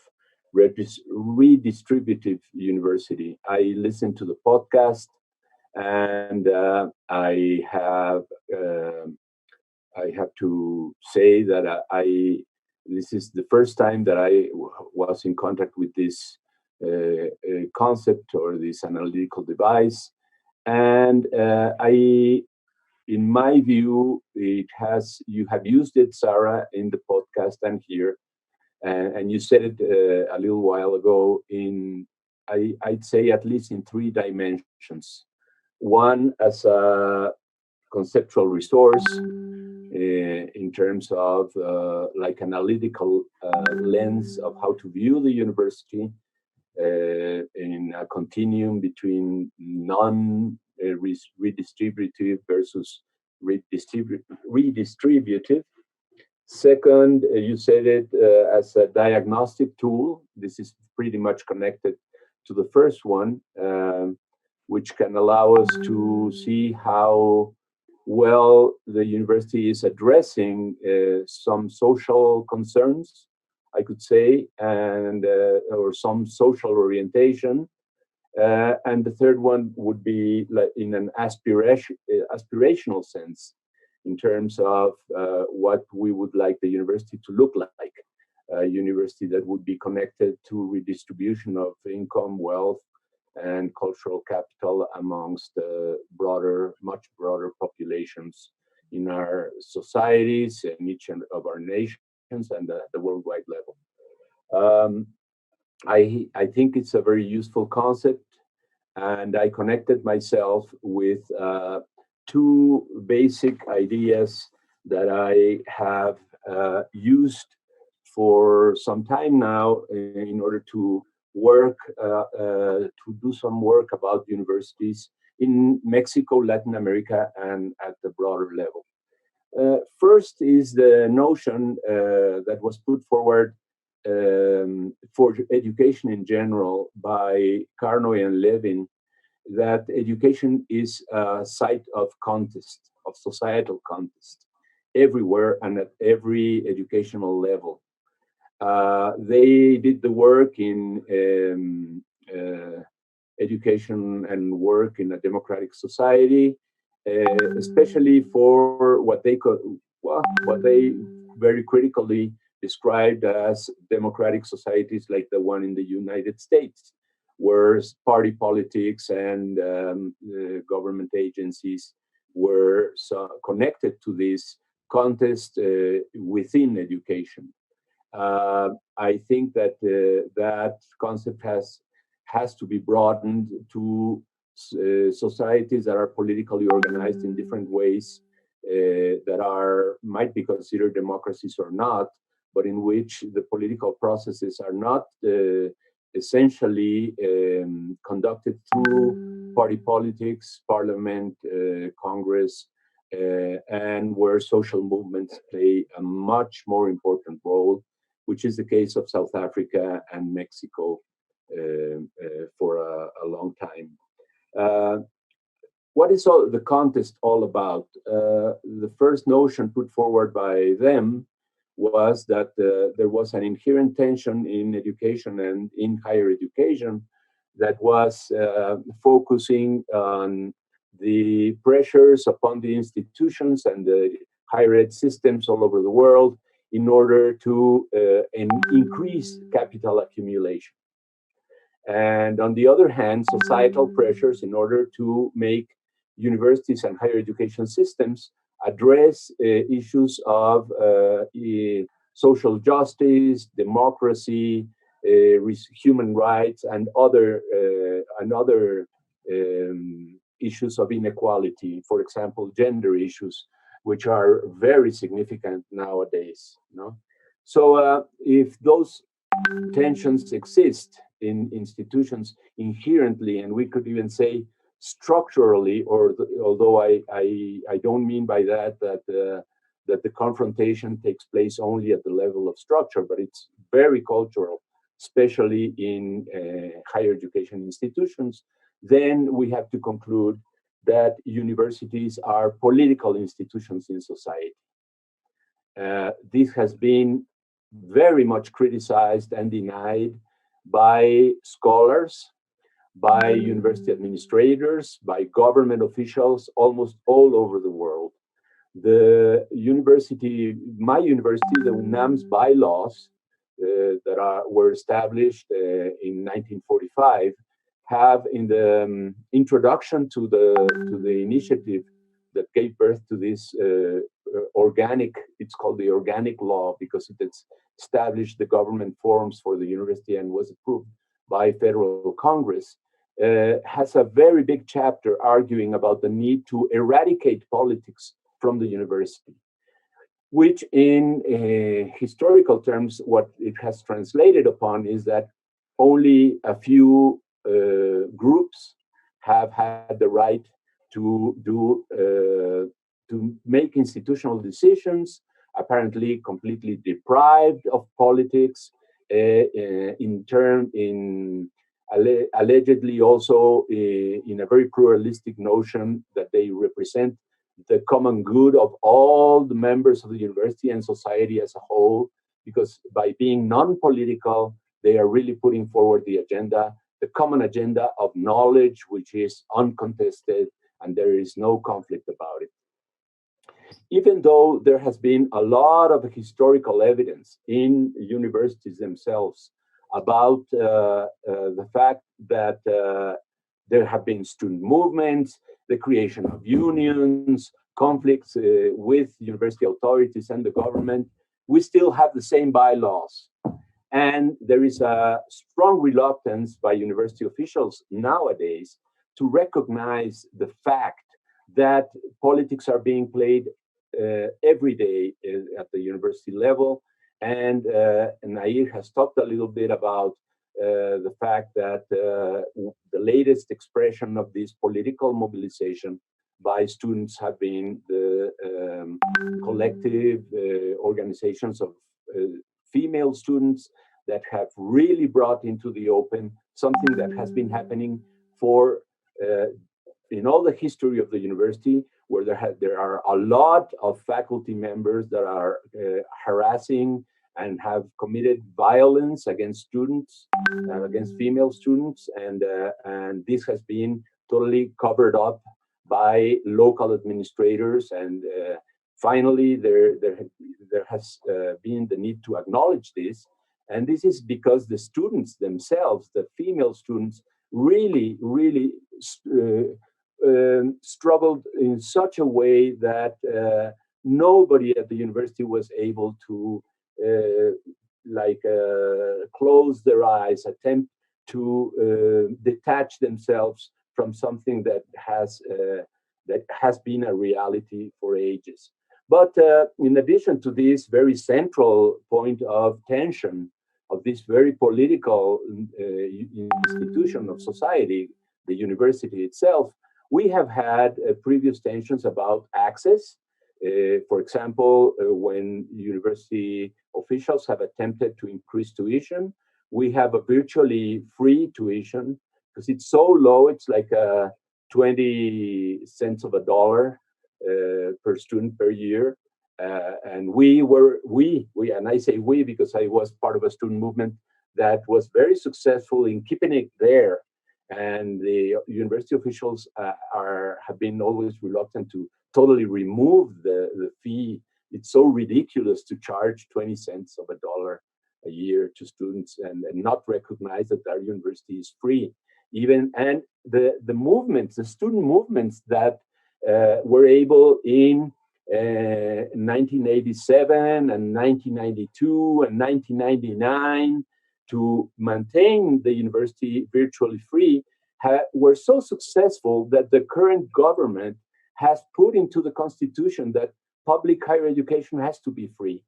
redistributive university. I listened to the podcast, and I have to say that this is the first time that I was in contact with this concept or this analytical device, and in my view, you have used it, Sara, in the podcast and here, and you said it a little while ago I'd say at least in 3 dimensions. One, as a conceptual resource in terms of like analytical lens of how to view the university in a continuum between non-redistributive versus redistributive. Second, you said it as a diagnostic tool. This is pretty much connected to the first one, which can allow us to see how well the university is addressing some social concerns, I could say, and or some social orientation. And the third one would be like in an aspirational sense, in terms of what we would like the university to look like. A university that would be connected to redistribution of income, wealth, and cultural capital amongst much broader populations in our societies and each of our nations and the worldwide level. I think it's a very useful concept, and I connected myself with 2 basic ideas that I have used for some time now in order to work, to do some work about universities in Mexico, Latin America, and at the broader level. First is the notion that was put forward for education in general by Carnoy and Levin, that education is a site of contest, of societal contest, everywhere and at every educational level. They did the work in education and work in a democratic society, especially for what they very critically described as democratic societies like the one in the United States, where party politics and government agencies were connected to this contest within education. I think that that concept has to be broadened to societies that are politically organized in different ways, that might be considered democracies or not, but in which the political processes are not essentially conducted through party politics, parliament, Congress, and where social movements play a much more important role, which is the case of South Africa and Mexico for a long time. What is the contest all about? The first notion put forward by them was that there was an inherent tension in education and in higher education that was focusing on the pressures upon the institutions and the higher ed systems all over the world in order to increase capital accumulation. And on the other hand, societal pressures in order to make universities and higher education systems address issues of social justice, democracy, human rights, and other issues of inequality. For example, gender issues, which are very significant nowadays. No? So if those tensions exist in institutions inherently, and we could even say structurally, although I don't mean by that the confrontation takes place only at the level of structure, but it's very cultural, especially in higher education institutions, then we have to conclude that universities are political institutions in society. This has been very much criticized and denied by scholars, by university administrators, by government officials almost all over the world. The university, my university, the UNAM's bylaws that were established in 1945 have in the introduction to the initiative that gave birth to this it's called the organic law because it established the government forms for the university and was approved by federal Congress, has a very big chapter arguing about the need to eradicate politics from the university, which in historical terms, what it has translated upon is that only a few groups have had the right to make institutional decisions, apparently completely deprived of politics, allegedly also in a very pluralistic notion that they represent the common good of all the members of the university and society as a whole, because by being non-political, they are really putting forward the agenda, the common agenda of knowledge, which is uncontested, and there is no conflict about it. Even though there has been a lot of historical evidence in universities themselves about the fact that there have been student movements, the creation of unions, conflicts with university authorities and the government, we still have the same bylaws. And there is a strong reluctance by university officials nowadays to recognize the fact that politics are being played every day at the university level. And Nair has talked a little bit about the fact that the latest expression of this political mobilization by students have been the collective organizations of female students that have really brought into the open something that has been happening for in all the history of the university, where there are a lot of faculty members that are harassing and have committed violence against students, against female students, and this has been totally covered up by local administrators. And finally, there has been the need to acknowledge this. And this is because the students themselves, the female students, really struggled in such a way that nobody at the university was able to close their eyes, attempt to detach themselves from something that has been a reality for ages. But in addition to this very central point of tension of this very political institution of society, the university itself, we have had previous tensions about access. For example, when university officials have attempted to increase tuition, we have a virtually free tuition because it's so low, it's like 20 cents of a dollar per student per year. And and I say we because I was part of a student movement that was very successful in keeping it there. And the university officials have been always reluctant to totally remove the fee. It's so ridiculous to charge 20 cents of a dollar a year to students and not recognize that our university is free. And the movements, the student movements that were able in 1987 and 1992 and 1999 to maintain the university virtually free were so successful that the current government has put into the constitution that public higher education has to be free.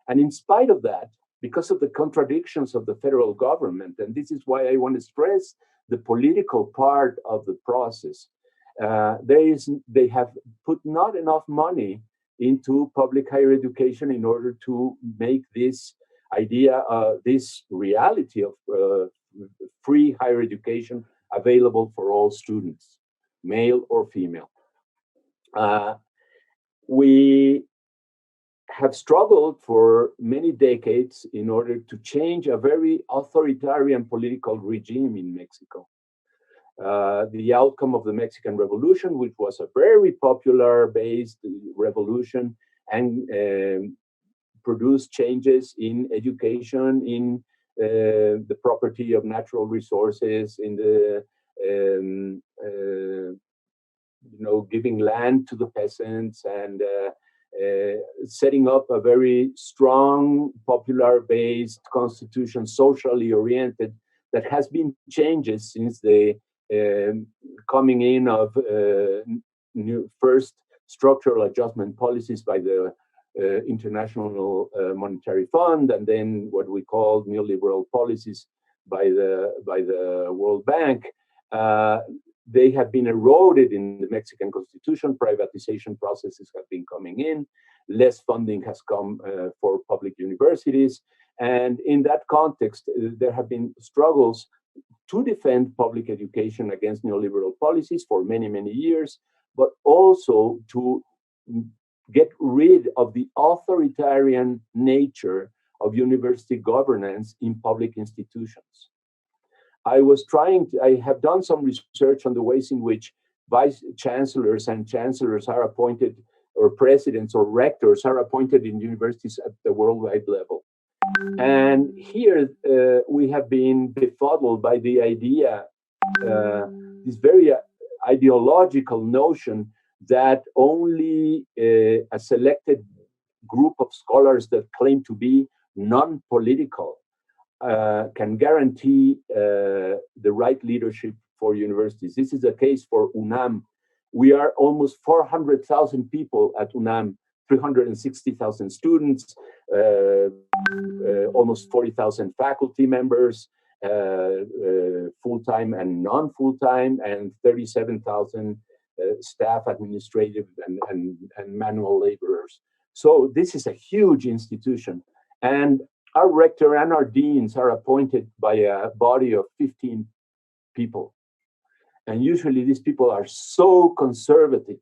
And in spite of that, because of the contradictions of the federal government, and this is why I want to stress the political part of the process, they have put not enough money into public higher education in order to make this idea, this reality of free higher education available for all students, male or female. We have struggled for many decades in order to change a very authoritarian political regime in Mexico. The outcome of the Mexican Revolution, which was a very popular-based revolution and produced changes in education, in the property of natural resources, in the giving land to the peasants, and setting up a very strong, popular-based constitution, socially oriented, that has been changes since the coming in of new first structural adjustment policies by the International Monetary Fund, and then what we call neoliberal policies by the World Bank. They have been eroded in the Mexican Constitution. Privatization processes have been coming in. Less funding has come for public universities. And in that context, there have been struggles to defend public education against neoliberal policies for many, many years, but also to get rid of the authoritarian nature of university governance in public institutions. I have done some research on the ways in which vice chancellors and chancellors are appointed, or presidents or rectors are appointed in universities at the worldwide level. And here we have been befuddled by the idea, this very ideological notion that only a selected group of scholars that claim to be non-political can guarantee the right leadership for universities. This is the case for UNAM. We are almost 400,000 people at UNAM, 360,000 students, almost 40,000 faculty members, full-time and non-full-time, and 37,000 staff, administrative and manual laborers. So this is a huge institution. And our rector and our deans are appointed by a body of 15 people. And usually these people are so conservative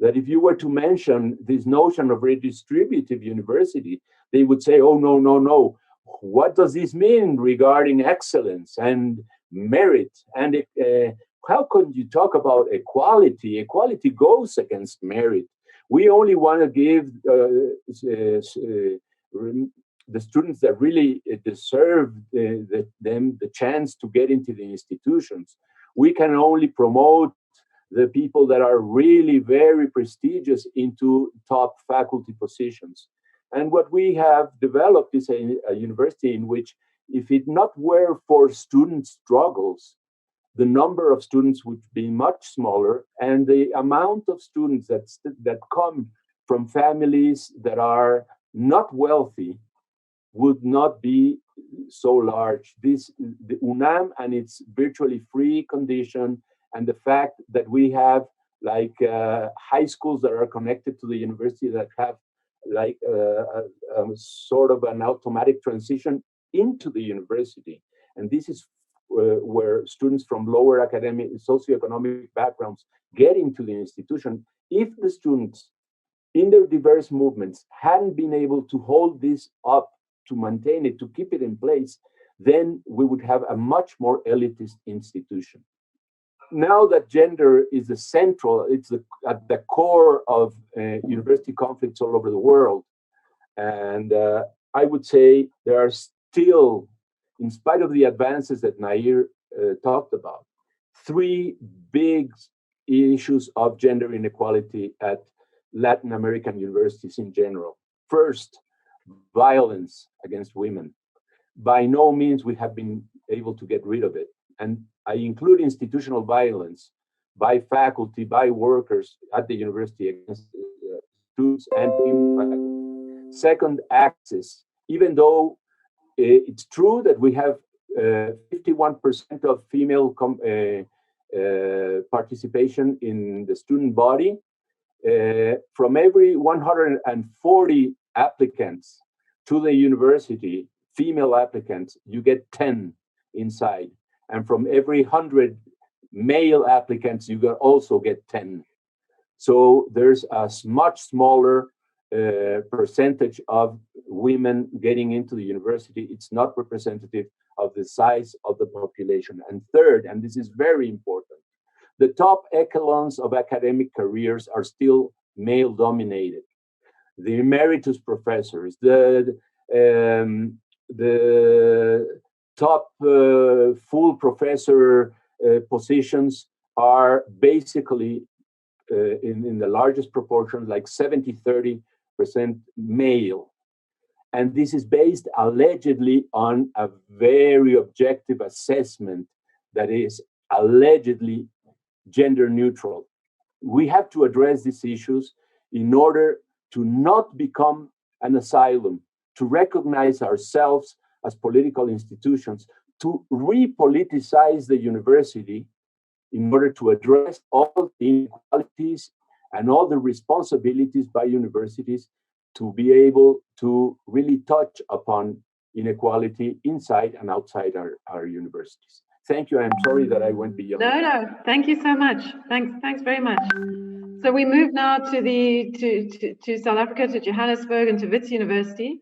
that if you were to mention this notion of redistributive university, they would say, oh, no, no, no. What does this mean regarding excellence and merit? And how could you talk about equality? Equality goes against merit. We only want to give the students that really deserve them the chance to get into the institutions. We can only promote the people that are really very prestigious into top faculty positions. And what we have developed is a university in which, if it not were for student struggles, the number of students would be much smaller, and the amount of students that come from families that are not wealthy would not be so large. The UNAM and its virtually free condition, and the fact that we have like high schools that are connected to the university that have like sort of an automatic transition into the university. And this is where students from lower academic, socioeconomic backgrounds get into the institution. If the students in their diverse movements hadn't been able to hold this up, to maintain it, to keep it in place, then we would have a much more elitist institution. Now that gender is it's at the core of university conflicts all over the world. And I would say there are still, in spite of the advances that Nair talked about, 3 big issues of gender inequality at Latin American universities in general. First, violence against women. By no means we have been able to get rid of it. And I include institutional violence by faculty, by workers at the university against students and faculty. Second, access. Even though it's true that we have 51% of female participation in the student body, from every 140 applicants to the university, female applicants, you get 10 inside. And from every 100 male applicants, you also get 10. So there's a much smaller percentage of women getting into the university. It's not representative of the size of the population. And third, and this is very important, the top echelons of academic careers are still male-dominated. The emeritus professors, the top full professor positions are basically in the largest proportion, like 70-30% male. And this is based allegedly on a very objective assessment that is allegedly gender neutral. We have to address these issues in order to not become an asylum, to recognize ourselves as political institutions, to repoliticize the university in order to address all the inequalities and all the responsibilities by universities to be able to really touch upon inequality inside and outside our universities. Thank you. I'm sorry that I went beyond. No, thank you so much. Thanks very much. So we move now to South Africa, to Johannesburg, and to Wits University,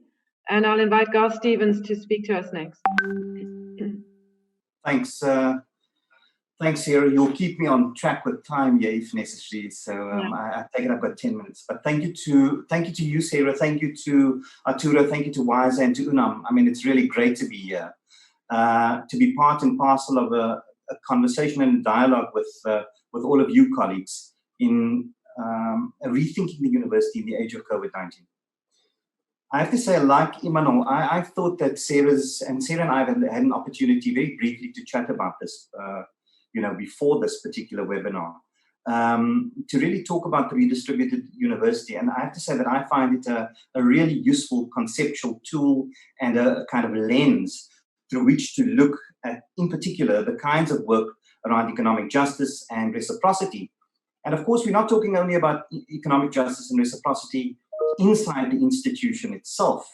and I'll invite Garth Stevens to speak to us next. Thanks. Thanks, Sara. You'll keep me on track with time, yeah, if necessary. So I take it I've got 10 minutes. But thank you to you, Sara. Thank you to Arturo. Thank you to Wiser and to UNAM. I mean, it's really great to be here, to be part and parcel of a conversation and a dialogue with all of you colleagues in rethinking the university in the age of COVID-19. I have to say, like Imanol, I thought that Sara and I have had an opportunity very briefly to chat about this, before this particular webinar, to really talk about the redistributed university. And I have to say that I find it a really useful conceptual tool and a kind of lens through which to look at, in particular, the kinds of work around economic justice and reciprocity. And of course, we're not talking only about economic justice and reciprocity inside the institution itself,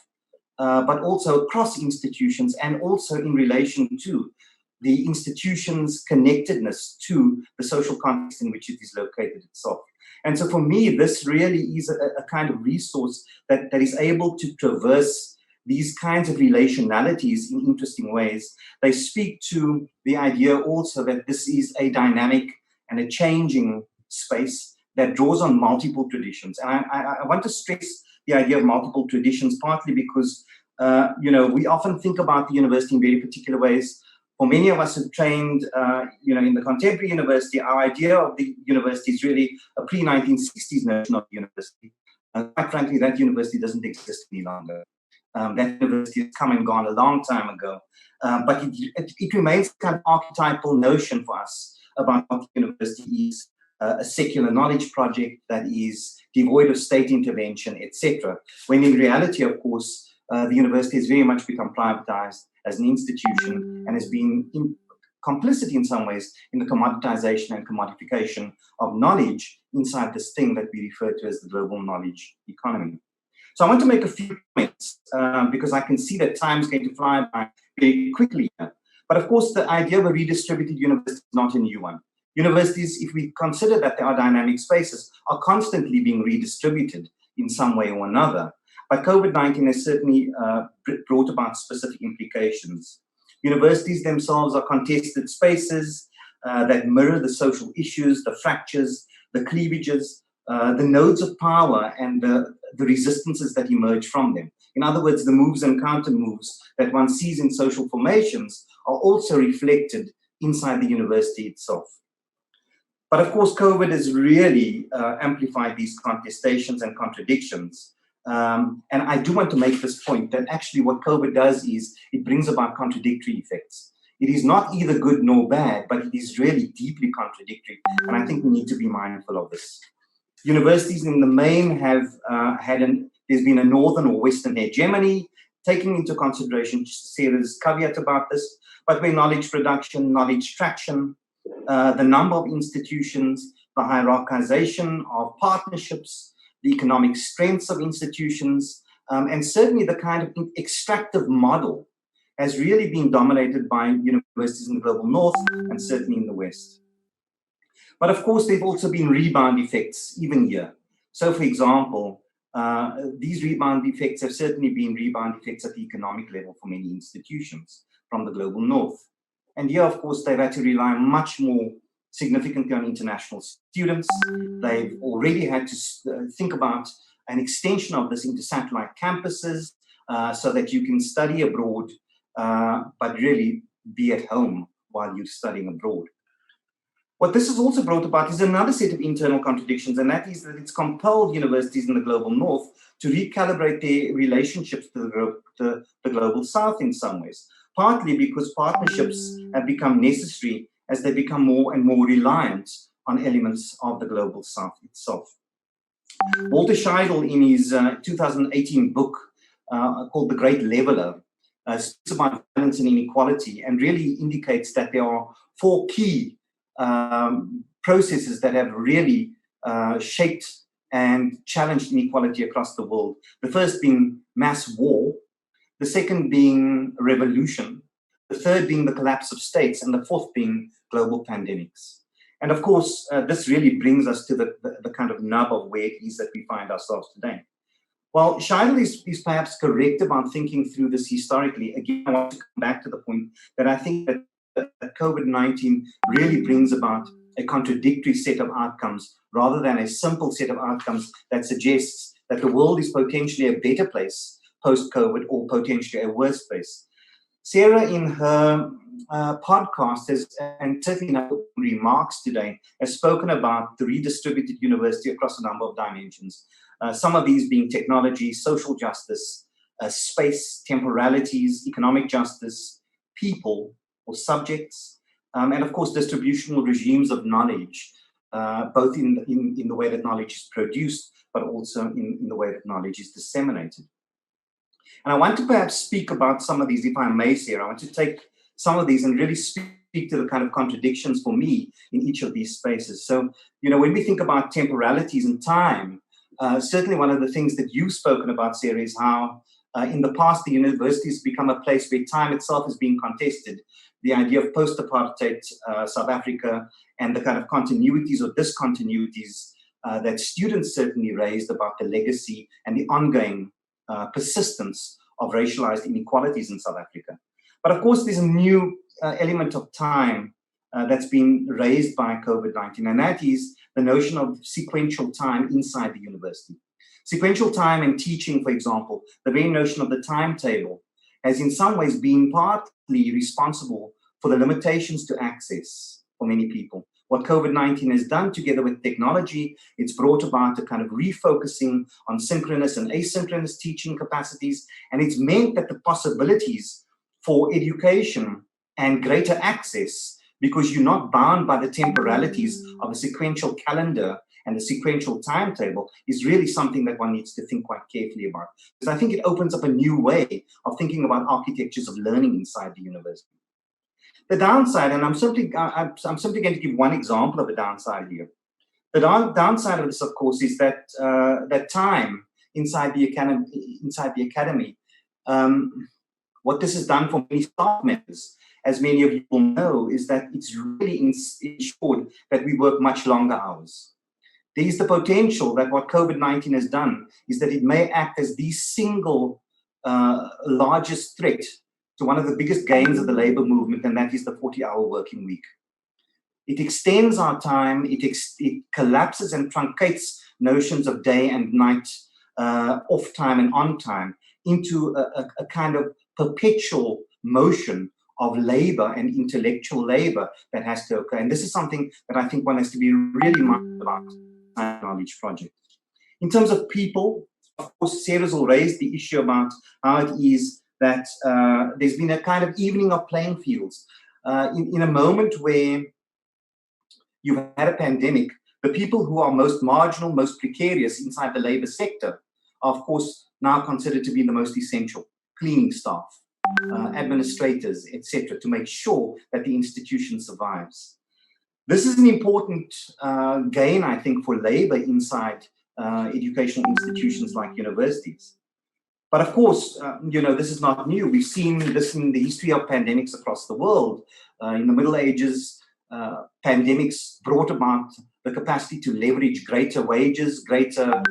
but also across institutions and also in relation to the institution's connectedness to the social context in which it is located itself. And so for me, this really is a kind of resource that is able to traverse these kinds of relationalities in interesting ways. They speak to the idea also that this is a dynamic and a changing space that draws on multiple traditions. And I want to stress the idea of multiple traditions, partly because, we often think about the university in very particular ways. For many of us who've trained, in the contemporary university, our idea of the university is really a pre-1960s notion of university. Quite frankly, that university doesn't exist any longer. That university has come and gone a long time ago. But it remains a kind of archetypal notion for us about what the university is, a secular knowledge project that is devoid of state intervention, etc. When in reality, of course, the university has very much become privatized as an institution and has been complicit in some ways in the commoditization and commodification of knowledge inside this thing that we refer to as the global knowledge economy. So I want to make a few comments because I can see that time is going to fly by very quickly. But of course, the idea of a redistributed university is not a new one. Universities, if we consider that they are dynamic spaces, are constantly being redistributed in some way or another. But COVID-19 has certainly brought about specific implications. Universities themselves are contested spaces that mirror the social issues, the fractures, the cleavages, the nodes of power, and the resistances that emerge from them. In other words, the moves and counter moves that one sees in social formations are also reflected inside the university itself. But of course, COVID has really amplified these contestations and contradictions. And I do want to make this point that actually what COVID does is it brings about contradictory effects. It is not either good nor bad, but it is really deeply contradictory. And I think we need to be mindful of this. Universities in the main have there's been a northern or western hegemony, taking into consideration Sara's caveat about this, but where knowledge production, knowledge traction, the number of institutions, the hierarchization of partnerships, the economic strengths of institutions, and certainly the kind of extractive model has really been dominated by universities in the global north and certainly in the west. But of course, there have also been rebound effects even here. So for example, these rebound effects have certainly been rebound effects at the economic level for many institutions from the global north. And here, of course, they've had to rely much more significantly on international students. They've already had to think about an extension of this into satellite campuses so that you can study abroad, but really be at home while you're studying abroad. What this has also brought about is another set of internal contradictions, and that is that it's compelled universities in the global north to recalibrate their relationships to the global south in some ways, partly because partnerships have become necessary as they become more and more reliant on elements of the global south itself. Walter Scheidel, in his 2018 book called The Great Leveler, speaks about violence and inequality and really indicates that there are four key processes that have really shaped and challenged inequality across the world. The first being mass war, the second being revolution, the third being the collapse of states, and the fourth being global pandemics. And of course, this really brings us to the kind of nub of where it is that we find ourselves today. Well, Scheidel is perhaps correct about thinking through this historically. Again, I want to come back to the point that I think that COVID-19 really brings about a contradictory set of outcomes rather than a simple set of outcomes that suggests that the world is potentially a better place post-COVID or potentially a worse place. Sara, in her podcast, and certainly in her remarks today, has spoken about the redistributed university across a number of dimensions. Some of these being technology, social justice, space, temporalities, economic justice, people or subjects, and of course distributional regimes of knowledge, both in the way that knowledge is produced, but also in the way that knowledge is disseminated. And I want to perhaps speak about some of these, if I may, Sara. I want to take some of these and really speak to the kind of contradictions for me in each of these spaces. So, when we think about temporalities and time, certainly one of the things that you've spoken about, Sara, is how in the past the university has become a place where time itself is being contested. The idea of post-apartheid South Africa and the kind of continuities or discontinuities that students certainly raised about the legacy and the ongoing persistence of racialized inequalities in South Africa. But of course, there's a new element of time that's been raised by COVID-19, and that is the notion of sequential time inside the university. Sequential time and teaching, for example, the very notion of the timetable has in some ways been partly responsible for the limitations to access for many people. What COVID-19 has done together with technology, it's brought about a kind of refocusing on synchronous and asynchronous teaching capacities, and it's meant that the possibilities for education and greater access, because you're not bound by the temporalities of a sequential calendar and a sequential timetable, is really something that one needs to think quite carefully about. Because I think it opens up a new way of thinking about architectures of learning inside the university. The downside, and I'm simply going to give one example of a downside here. The downside of this, of course, is that that time inside the academy, what this has done for many staff members, as many of you will know, is that it's really ensured that we work much longer hours. There is the potential that what COVID-19 has done is that it may act as the single largest threat to one of the biggest gains of the labor movement, and that is the 40-hour working week. It extends our time, it collapses and truncates notions of day and night, off time and on time, into a kind of perpetual motion of labor and intellectual labor that has to occur. And this is something that I think one has to be really mindful about on each project. In terms of people, of course, Sarah's all raised the issue about how it is that there's been a kind of evening of playing fields. In a moment where you've had a pandemic, the people who are most marginal, most precarious inside the labor sector are, of course, now considered to be the most essential: cleaning staff, administrators, etc., to make sure that the institution survives. This is an important gain, I think, for labor inside educational institutions like universities. But of course, this is not new. We've seen this in the history of pandemics across the world. In the Middle Ages, pandemics brought about the capacity to leverage greater wages, greater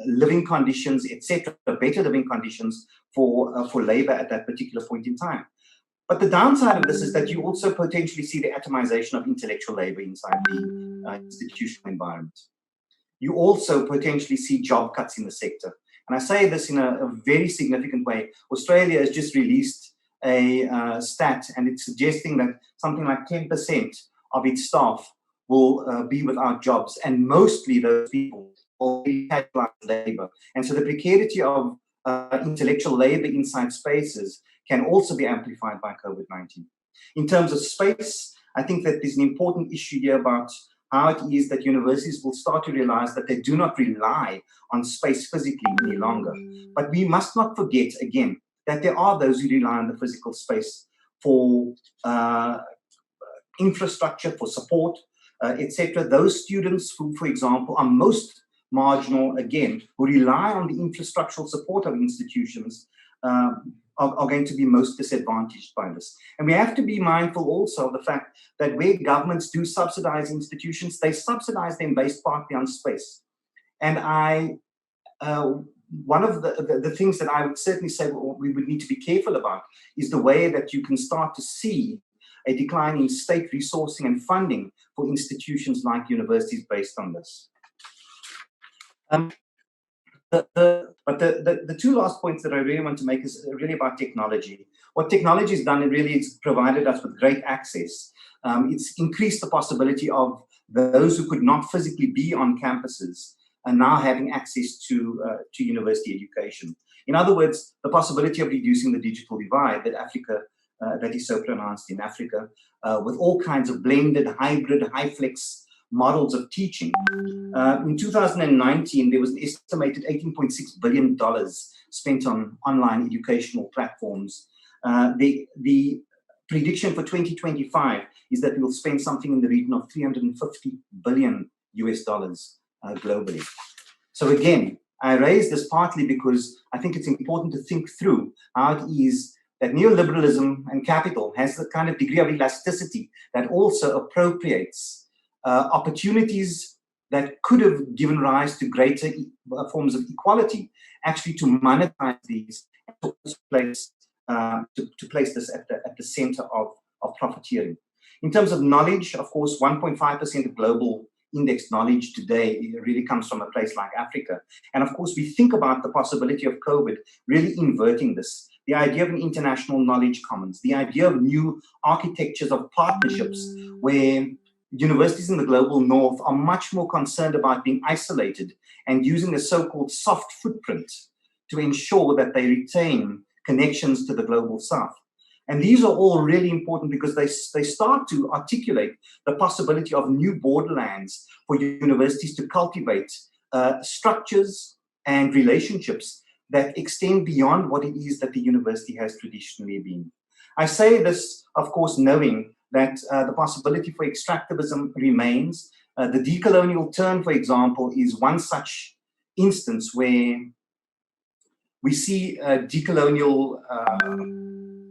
living conditions, etc., better living conditions for labor at that particular point in time. But the downside of this is that you also potentially see the atomization of intellectual labor inside the institutional environment. You also potentially see job cuts in the sector. And I say this in a very significant way. Australia has just released a stat, and it's suggesting that something like 10% of its staff will be without jobs, and mostly those people will be casualized labor. And so the precarity of intellectual labor inside spaces can also be amplified by COVID-19. In terms of space, I think that there's an important issue here about how it is that universities will start to realize that they do not rely on space physically any longer. But we must not forget, again, that there are those who rely on the physical space for infrastructure, for support, etc. Those students who, for example, are most marginal, again, who rely on the infrastructural support of institutions, are going to be most disadvantaged by this. And we have to be mindful also of the fact that where governments do subsidize institutions, they subsidize them based partly on space. And one of the things that I would certainly say we would need to be careful about is the way that you can start to see a decline in state resourcing and funding for institutions like universities based on this. But the two last points that I really want to make is really about technology. What technology has done, it really has provided us with great access. It's increased the possibility of those who could not physically be on campuses and now having access to university education. In other words, the possibility of reducing the digital divide that Africa, that is so pronounced in Africa, with all kinds of blended, hybrid, high-flex models of teaching. In 2019, there was an estimated $18.6 billion spent on online educational platforms. The prediction for 2025 is that we will spend something in the region of $350 billion globally. So again, I raise this partly because I think it's important to think through how it is that neoliberalism and capital has the kind of degree of elasticity that also appropriates opportunities that could have given rise to greater forms of equality, actually to monetize these and to place this at the center of profiteering. In terms of knowledge, of course, 1.5% of global indexed knowledge today really comes from a place like Africa. And of course, we think about the possibility of COVID really inverting this. The idea of an international knowledge commons, the idea of new architectures of partnerships where universities in the global north are much more concerned about being isolated and using a so-called soft footprint to ensure that they retain connections to the global south. And these are all really important because they start to articulate the possibility of new borderlands for universities to cultivate structures and relationships that extend beyond what it is that the university has traditionally been. I say this, of course, knowing that the possibility for extractivism remains. The decolonial turn, for example, is one such instance where we see decolonial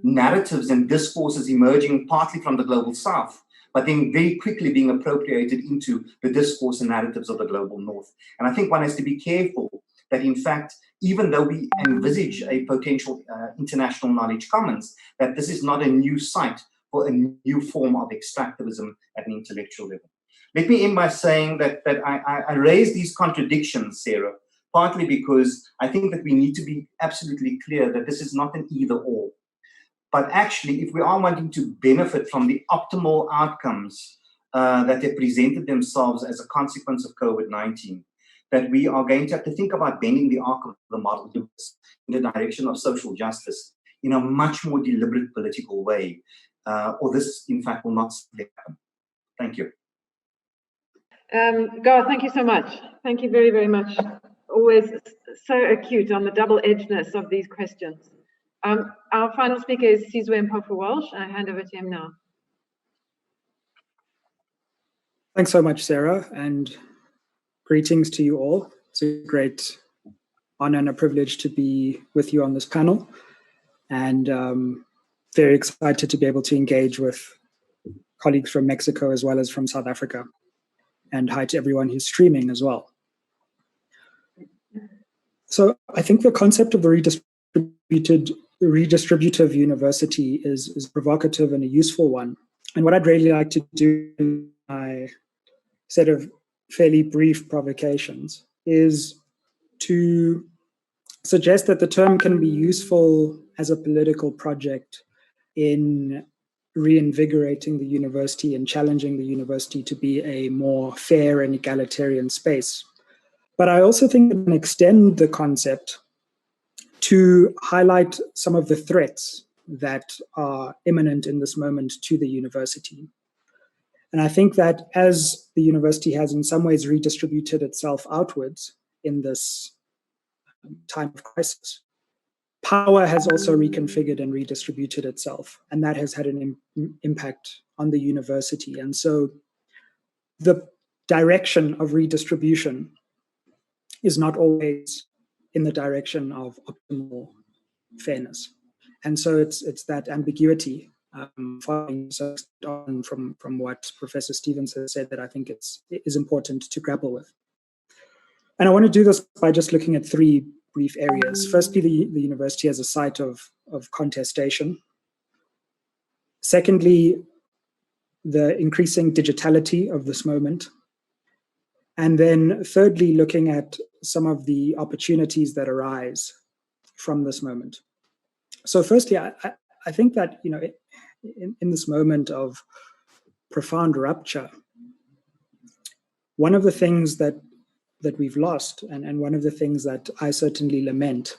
narratives and discourses emerging partly from the global south, but then very quickly being appropriated into the discourse and narratives of the global north. And I think one has to be careful that, in fact, even though we envisage a potential international knowledge commons, that this is not a new site for a new form of extractivism at an intellectual level. Let me end by saying that I raise these contradictions, Sarah, partly because I think that we need to be absolutely clear that this is not an either-or. But actually, if we are wanting to benefit from the optimal outcomes that have presented themselves as a consequence of COVID-19, that we are going to have to think about bending the arc of the model in the direction of social justice in a much more deliberate political way, or this, in fact, will not happen. Thank you. Garth, thank you so much. Thank you very, very much. Always so acute on the double-edgedness of these questions. Our final speaker is Sizwe Mpofu-Walsh. I hand over to him now. Thanks so much, Sara, and greetings to you all. It's a great honor and a privilege to be with you on this panel, and very excited to be able to engage with colleagues from Mexico as well as from South Africa. And hi to everyone who's streaming as well. So I think the concept of the redistributive university is provocative and a useful one. And what I'd really like to do in my set of fairly brief provocations is to suggest that the term can be useful as a political project in reinvigorating the university and challenging the university to be a more fair and egalitarian space. But I also think it can extend the concept to highlight some of the threats that are imminent in this moment to the university. And I think that as the university has in some ways redistributed itself outwards in this time of crisis, power has also reconfigured and redistributed itself, and that has had an impact on the university. And so the direction of redistribution is not always in the direction of optimal fairness. And so it's that ambiguity following on from what Professor Stevens has said that I think it is important to grapple with. And I want to do this by just looking at three brief areas. Firstly, the university as a site of contestation. Secondly, the increasing digitality of this moment. And then thirdly, looking at some of the opportunities that arise from this moment. So firstly, I think that, you know, in this moment of profound rupture, one of the things that we've lost, and one of the things that I certainly lament,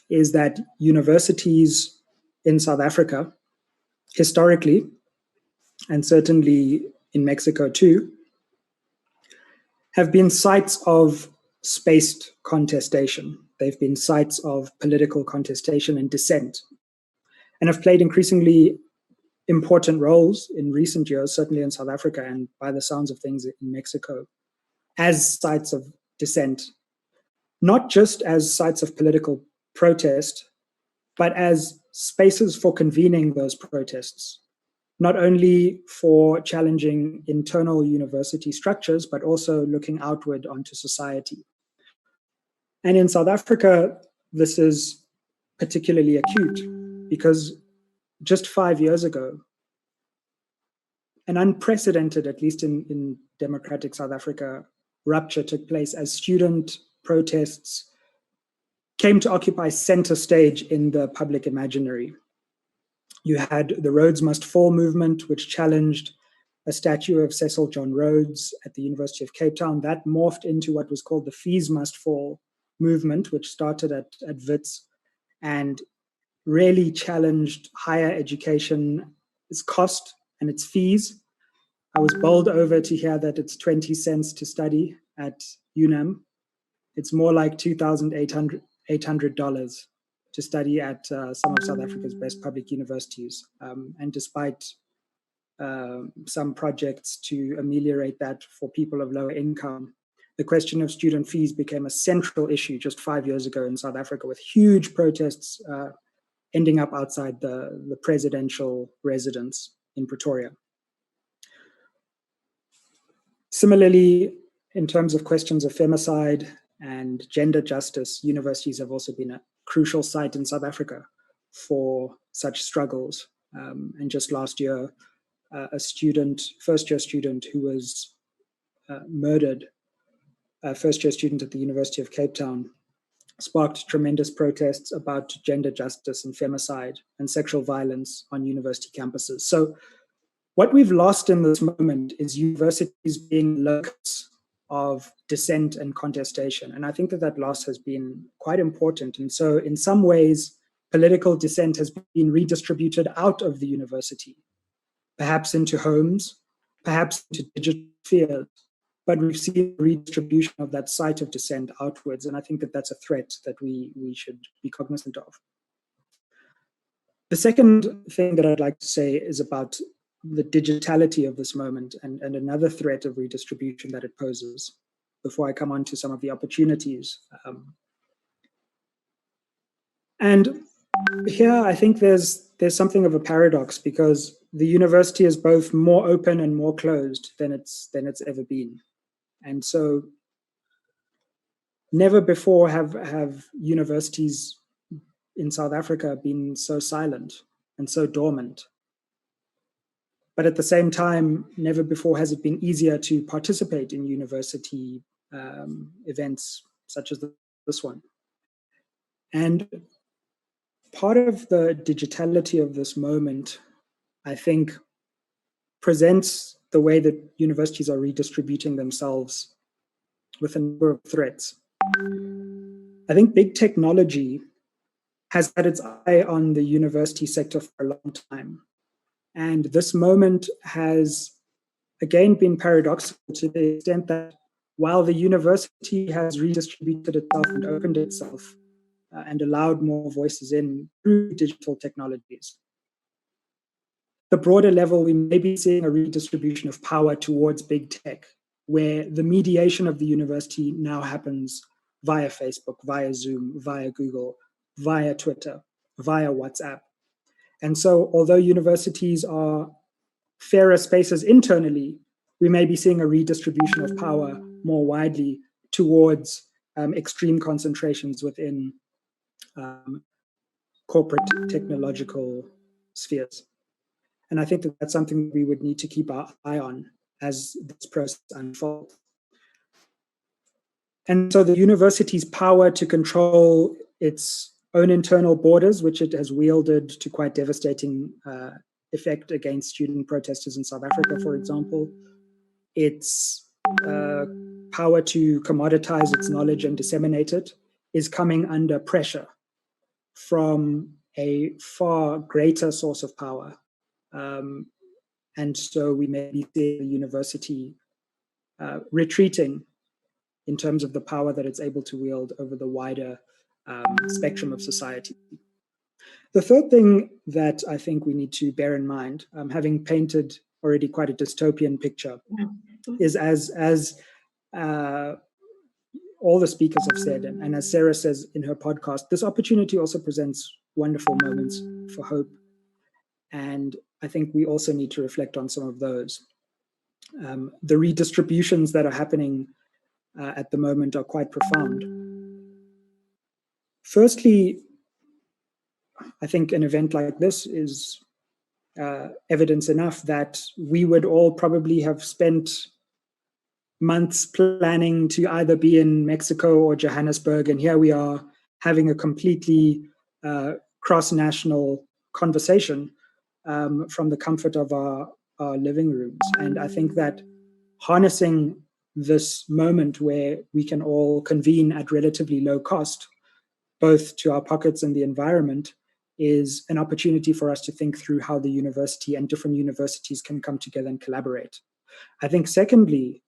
is that universities in South Africa, historically, and certainly in Mexico too, have been sites of spaced contestation. They've been sites of political contestation and dissent, and have played increasingly important roles in recent years, certainly in South Africa and by the sounds of things in Mexico, as sites of dissent, not just as sites of political protest, but as spaces for convening those protests, not only for challenging internal university structures, but also looking outward onto society. And in South Africa, this is particularly acute because just 5 years ago, an unprecedented, at least in democratic South Africa, rupture took place as student protests came to occupy center stage in the public imaginary. You had the Rhodes Must Fall movement, which challenged a statue of Cecil John Rhodes at the University of Cape Town. That morphed into what was called the Fees Must Fall movement, which started at Wits and really challenged higher education, its cost and its fees. I was bowled over to hear that it's 20 cents to study at UNAM. It's more like $2,800 to study at some of South Africa's best public universities. And despite some projects to ameliorate that for people of lower income, the question of student fees became a central issue just 5 years ago in South Africa, with huge protests ending up outside the presidential residence in Pretoria. Similarly, in terms of questions of femicide and gender justice, universities have also been a crucial site in South Africa for such struggles. And just last year, a student, first-year student who was murdered, a first-year student at the University of Cape Town, sparked tremendous protests about gender justice and femicide and sexual violence on university campuses. So what we've lost in this moment is universities being locus of dissent and contestation. And I think that loss has been quite important. And so in some ways, political dissent has been redistributed out of the university, perhaps into homes, perhaps into digital spheres. But we've seen redistribution of that site of dissent outwards. And I think that that's a threat that we should be cognizant of. The second thing that I'd like to say is about the digitality of this moment and another threat of redistribution that it poses, before I come on to some of the opportunities. And here I think there's something of a paradox, because the university is both more open and more closed than it's ever been. And so never before have universities in South Africa been so silent and so dormant. But at the same time, never before has it been easier to participate in university events such as this one. And part of the digitality of this moment, I think, presents the way that universities are redistributing themselves with a number of threats. I think big technology has had its eye on the university sector for a long time. And this moment has, again, been paradoxical to the extent that while the university has redistributed itself and opened itself and allowed more voices in through digital technologies, the broader level, we may be seeing a redistribution of power towards big tech, where the mediation of the university now happens via Facebook, via Zoom, via Google, via Twitter, via WhatsApp. And so although universities are fairer spaces internally, we may be seeing a redistribution of power more widely towards extreme concentrations within corporate technological spheres. And I think that that's something we would need to keep our eye on as this process unfolds. And so the university's power to control its own internal borders, which it has wielded to quite devastating effect against student protesters in South Africa, for example, its power to commoditize its knowledge and disseminate it, is coming under pressure from a far greater source of power. And so we may be seeing the university retreating in terms of the power that it's able to wield over the wider spectrum of society. The third thing that I think we need to bear in mind, having painted already quite a dystopian picture, is as all the speakers have said, and as Sara says in her podcast, this opportunity also presents wonderful moments for hope. And I think we also need to reflect on some of those. The redistributions that are happening at the moment are quite profound. Firstly, I think an event like this is evidence enough that we would all probably have spent months planning to either be in Mexico or Johannesburg, and here we are having a completely cross-national conversation from the comfort of our living rooms. And I think that harnessing this moment where we can all convene at relatively low cost, both to our pockets and the environment, is an opportunity for us to think through how the university and different universities can come together and collaborate. I think secondly,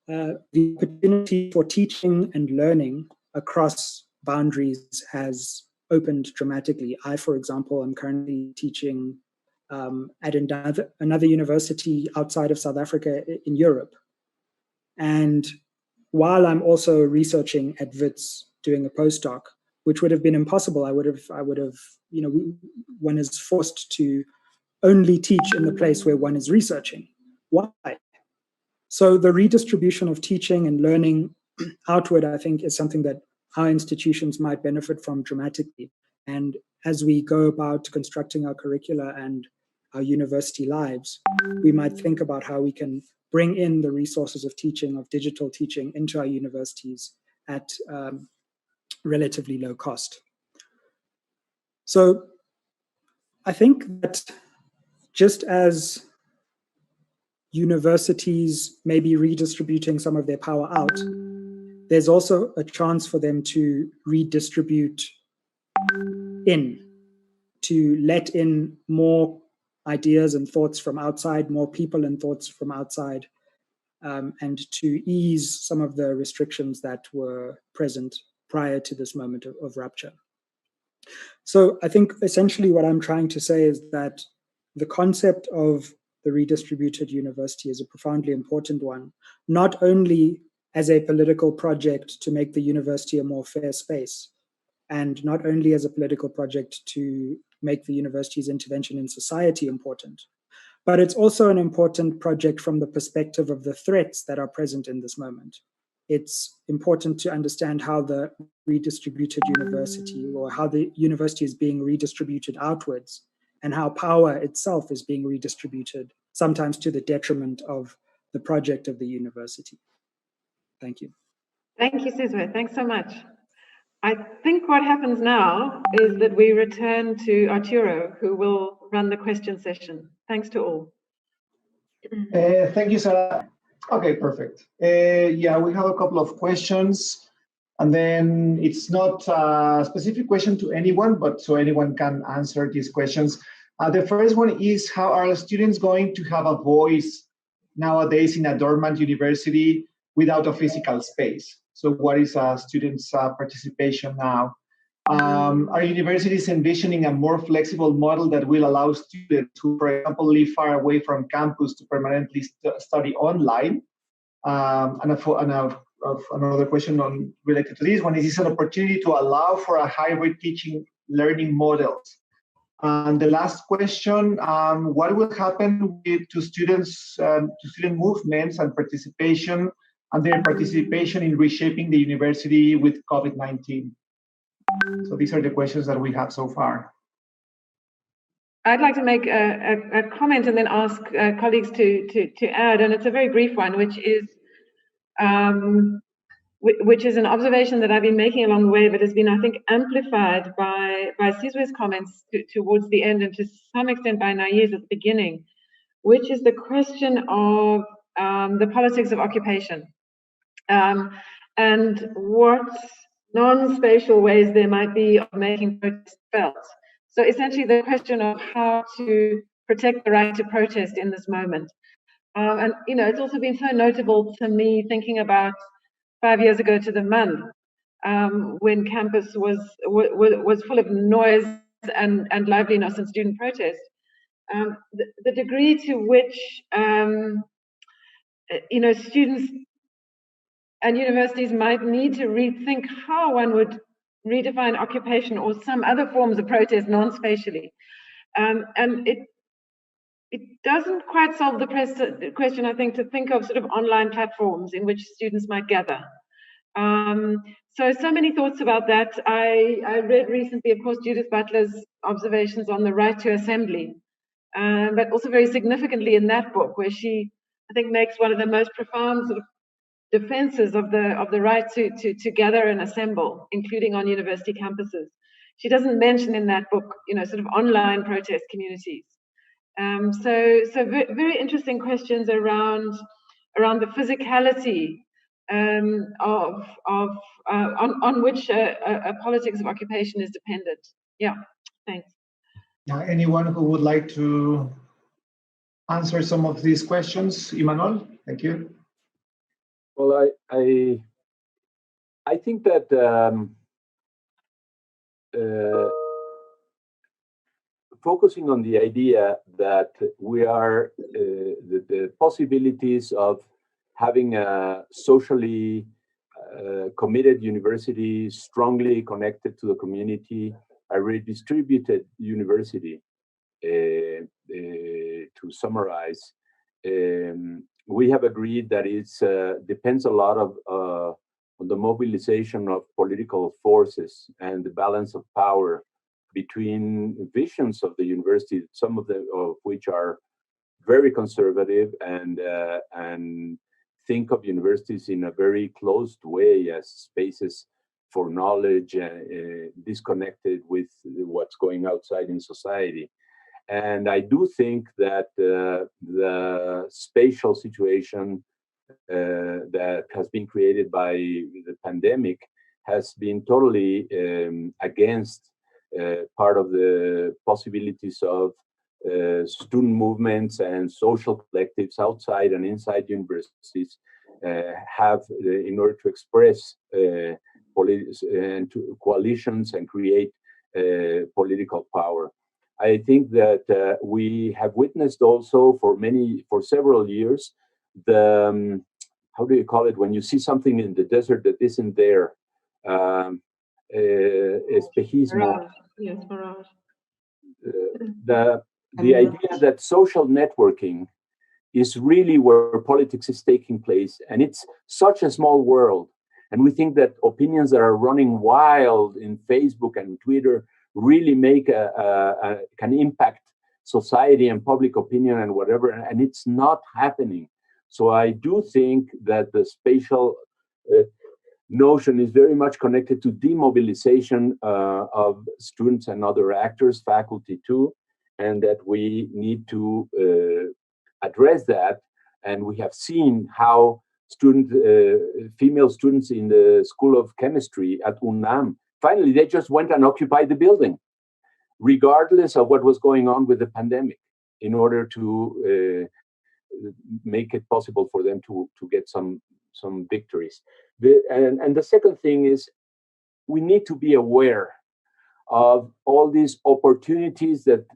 the opportunity for teaching and learning across boundaries has opened dramatically. I, for example, am currently teaching at another university outside of South Africa in Europe. And while I'm also researching at WITS, doing a postdoc, which would have been impossible, I would have, you know, one is forced to only teach in the place where one is researching. Why? So the redistribution of teaching and learning outward, I think, is something that our institutions might benefit from dramatically. And as we go about constructing our curricula and our university lives, we might think about how we can bring in the resources of teaching, of digital teaching, into our universities at relatively low cost. So I think that just as universities may be redistributing some of their power out, there's also a chance for them to redistribute in, to let in more ideas and thoughts from outside, more people and thoughts from outside, and to ease some of the restrictions that were present prior to this moment of rupture. So I think essentially what I'm trying to say is that the concept of the redistributed university is a profoundly important one, not only as a political project to make the university a more fair space, and not only as a political project to make the university's intervention in society important, but it's also an important project from the perspective of the threats that are present in this moment. It's important to understand how the redistributed university, or how the university is being redistributed outwards, and how power itself is being redistributed, sometimes to the detriment of the project of the university. Thank you. Thank you, Sizwe. Thanks so much. I think what happens now is that we return to Arturo, who will run the question session. Thanks to all. Thank you, Sara. Okay, perfect. Yeah, we have a couple of questions, and then it's not a specific question to anyone, but so anyone can answer these questions. The first one is, how are students going to have a voice nowadays in a dormant university without a physical space? So what is a student's participation now? Are universities envisioning a more flexible model that will allow students who, for example, live far away from campus to permanently study online? Another question related to this one is this an opportunity to allow for a hybrid teaching learning models? And the last question, what will happen to students, to student movements and participation, and their participation in reshaping the university with COVID-19? So these are the questions that we have so far. I'd like to make a comment and then ask colleagues to add, and it's a very brief one, which is an observation that I've been making along the way, but has been, I think, amplified by Sizwe's comments towards the end, and to some extent by Nair's at the beginning, which is the question of the politics of occupation, and what non-spatial ways there might be of making protest felt. So essentially the question of how to protect the right to protest in this moment. And you know, it's also been so notable to me thinking about 5 years ago to the month, when campus was full of noise and liveliness and student protest. The degree to which you know, students and universities might need to rethink how one would redefine occupation or some other forms of protest non-spatially. And it doesn't quite solve the question, I think, to think of sort of online platforms in which students might gather. So many thoughts about that. I read recently, of course, Judith Butler's observations on the right to assembly, but also very significantly in that book, where she, I think, makes one of the most profound sort of defenses of the right to gather and assemble, including on university campuses. She doesn't mention in that book, sort of online protest communities. So very interesting questions around the physicality on which a politics of occupation is dependent. Yeah, thanks. Anyone who would like to answer some of these questions? Imanol, thank you. Well, I think that focusing on the idea that we are the possibilities of having a socially committed university, strongly connected to the community, a redistributed university, to summarize, we have agreed that it depends a lot on the mobilization of political forces and the balance of power between visions of the university, some of which are very conservative and think of universities in a very closed way as spaces for knowledge, disconnected with what's going outside in society. And I do think that the spatial situation that has been created by the pandemic has been totally against part of the possibilities of student movements and social collectives outside and inside universities have in order to express coalitions and create political power. I think that we have witnessed also for several years the how do you call it when you see something in the desert that isn't there? Espejismo. Yes, mirage. The idea that social networking is really where politics is taking place, and it's such a small world. And we think that opinions that are running wild in Facebook and Twitter really can impact society and public opinion and whatever, and it's not happening. So I do think that the spatial notion is very much connected to demobilization of students and other actors, faculty too, and that we need to address that. And we have seen how female students in the School of Chemistry at UNAM, finally, they just went and occupied the building, regardless of what was going on with the pandemic, in order to make it possible for them to get some victories. And the second thing is, we need to be aware of all these opportunities that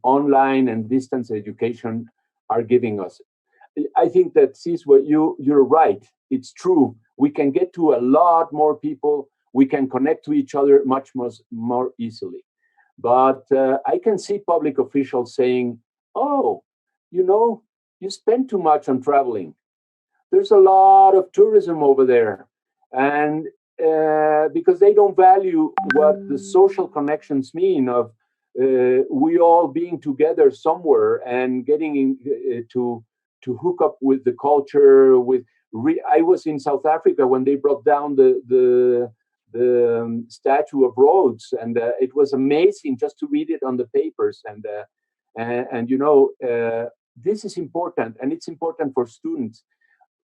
online and distance education are giving us. I think that, Sizwe, you're right. It's true. We can get to a lot more people. We can connect to each other much more easily. But I can see public officials saying, oh, you spend too much on traveling. There's a lot of tourism over there. And because they don't value what the social connections mean of we all being together somewhere and getting to hook up with the culture. I was in South Africa when they brought down the statue of Rhodes, and it was amazing just to read it on the papers. And this is important, and it's important for students.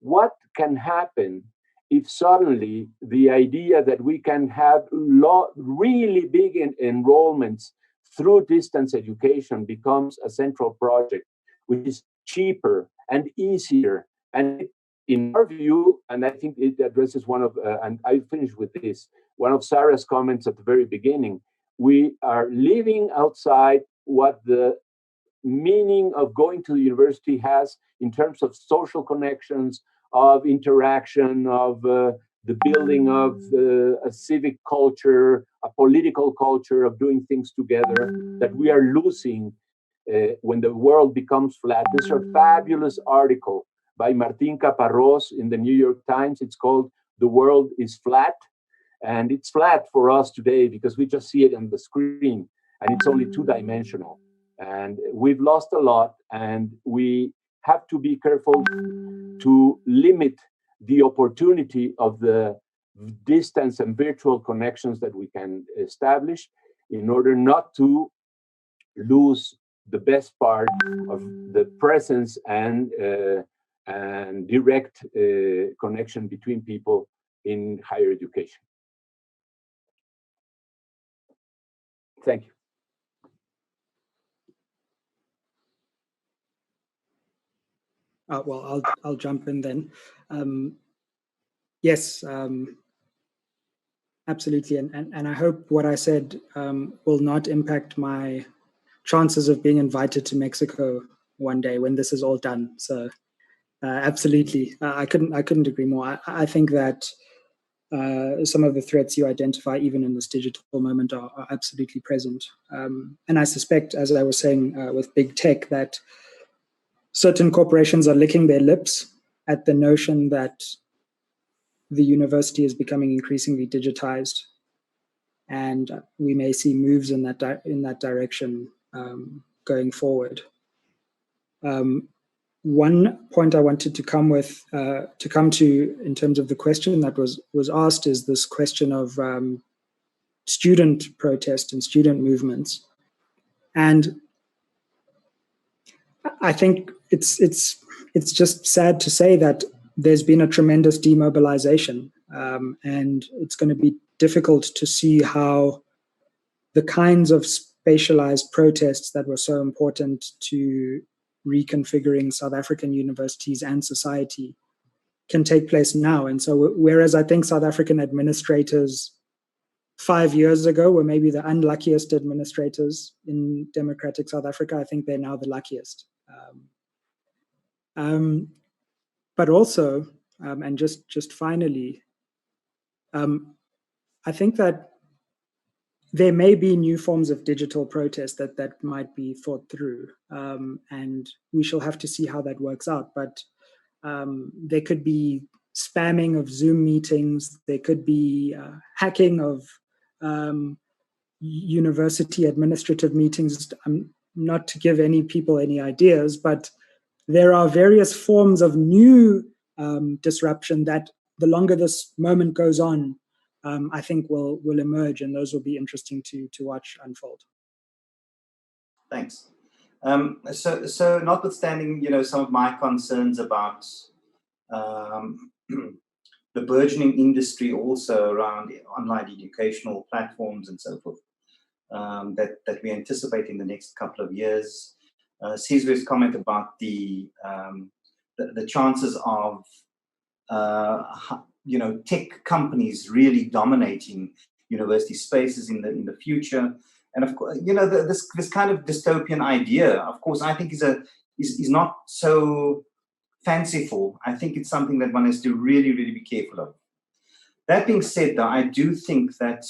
What can happen if suddenly the idea that we can have really big enrollments through distance education becomes a central project, which is cheaper and easier? And in our view, and I think it addresses and I finish with this, one of Sara's comments at the very beginning, we are living outside what the meaning of going to the university has in terms of social connections, of interaction, of the building of a civic culture, a political culture of doing things together, that we are losing when the world becomes flat. There's a fabulous article by Martín Caparrós in the New York Times. It's called "The World is Flat." And it's flat for us today because we just see it on the screen and it's only two-dimensional. And we've lost a lot, and we have to be careful to limit the opportunity of the distance and virtual connections that we can establish in order not to lose the best part of the presence and direct connection between people in higher education. Thank you. Well, I'll jump in then. Yes, absolutely, and I hope what I said will not impact my chances of being invited to Mexico one day when this is all done. So, absolutely, I couldn't agree more. I think that some of the threats you identify, even in this digital moment, are absolutely present. And I suspect, as I was saying with big tech, that certain corporations are licking their lips at the notion that the university is becoming increasingly digitized, and we may see moves in that direction going forward. One point I wanted to come to in terms of the question that was asked is this question of student protest and student movements, and I think it's just sad to say that there's been a tremendous demobilization, and it's going to be difficult to see how the kinds of spatialized protests that were so important to reconfiguring South African universities and society can take place now. And so whereas I think South African administrators 5 years ago were maybe the unluckiest administrators in democratic South Africa, I think they're now the luckiest. But also, and just finally, I think that there may be new forms of digital protest that might be thought through, and we shall have to see how that works out. But there could be spamming of Zoom meetings, there could be hacking of university administrative meetings. Not to give any people any ideas, but there are various forms of new disruption that the longer this moment goes on, I think will emerge, and those will be interesting to watch unfold. Thanks. So notwithstanding, some of my concerns about the burgeoning industry also around online educational platforms and so forth, that we anticipate in the next couple of years. Sizwe's comment about the chances of tech companies really dominating university spaces in the future, and of course, this kind of dystopian idea, of course, I think is not so fanciful. I think it's something that one has to really, really be careful of. That being said, though, I do think that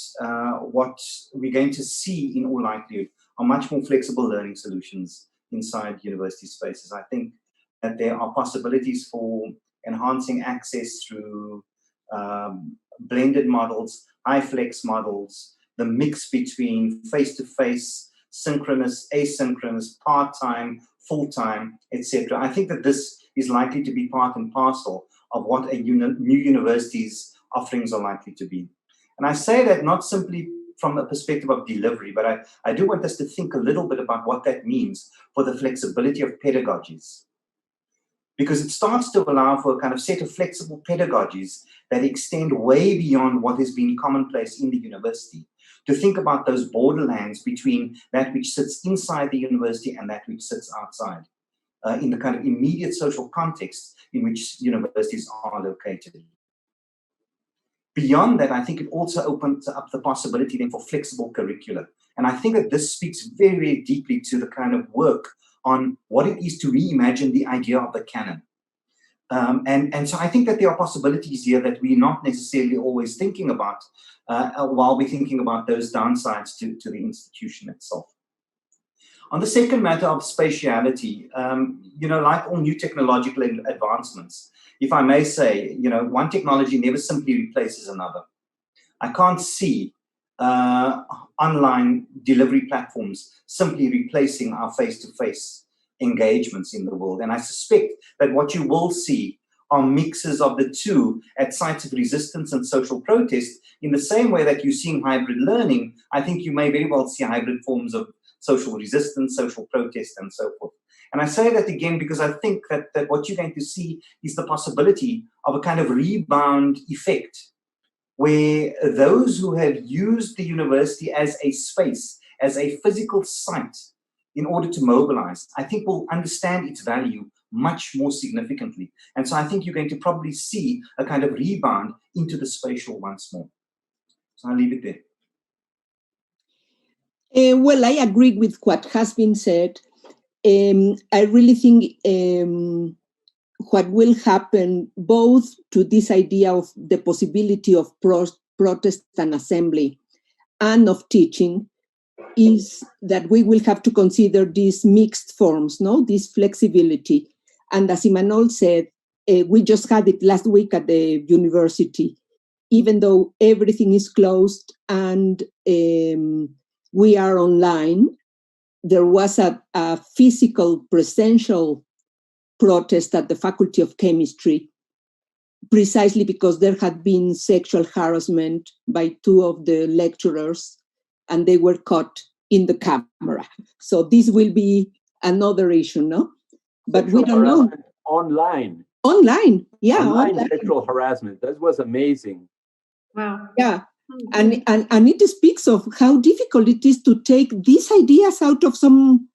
what we're going to see in all likelihood are much more flexible learning solutions inside university spaces. I think that there are possibilities for enhancing access through blended models, high flex models, the mix between face-to-face, synchronous, asynchronous, part-time, full-time, etc. I think that this is likely to be part and parcel of what a new university's offerings are likely to be. And I say that not simply from a perspective of delivery, but I do want us to think a little bit about what that means for the flexibility of pedagogies. Because it starts to allow for a kind of set of flexible pedagogies that extend way beyond what has been commonplace in the university, to think about those borderlands between that which sits inside the university and that which sits outside, in the kind of immediate social context in which universities are located. Beyond that, I think it also opens up the possibility then for flexible curricula. And I think that this speaks very, very deeply to the kind of work on what it is to reimagine the idea of the canon. And so I think that there are possibilities here that we're not necessarily always thinking about while we're thinking about those downsides to the institution itself. On the second matter of spatiality, like all new technological advancements, if I may say, one technology never simply replaces another. I can't see online delivery platforms simply replacing our face-to-face engagements in the world. And I suspect that what you will see are mixes of the two at sites of resistance and social protest. In the same way that you're seeing hybrid learning, I think you may very well see hybrid forms of social resistance, social protest, and so forth. And I say that again because I think that what you're going to see is the possibility of a kind of rebound effect, where those who have used the university as a space, as a physical site in order to mobilize, I think will understand its value much more significantly. And so I think you're going to probably see a kind of rebound into the spatial once more. So I'll leave it there. Well, I agree with what has been said. I really think what will happen both to this idea of the possibility of protest and assembly and of teaching is that we will have to consider these mixed forms, this flexibility. And as Imanol said, we just had it last week at the university. Even though everything is closed and we are online, there was a physical, presential protest at the Faculty of Chemistry, precisely because there had been sexual harassment by two of the lecturers, and they were caught in the camera. So this will be another issue, no? But sexual we don't know. Online. Online, yeah. Online sexual harassment. That was amazing. Wow. Yeah. And it speaks of how difficult it is to take these ideas out of some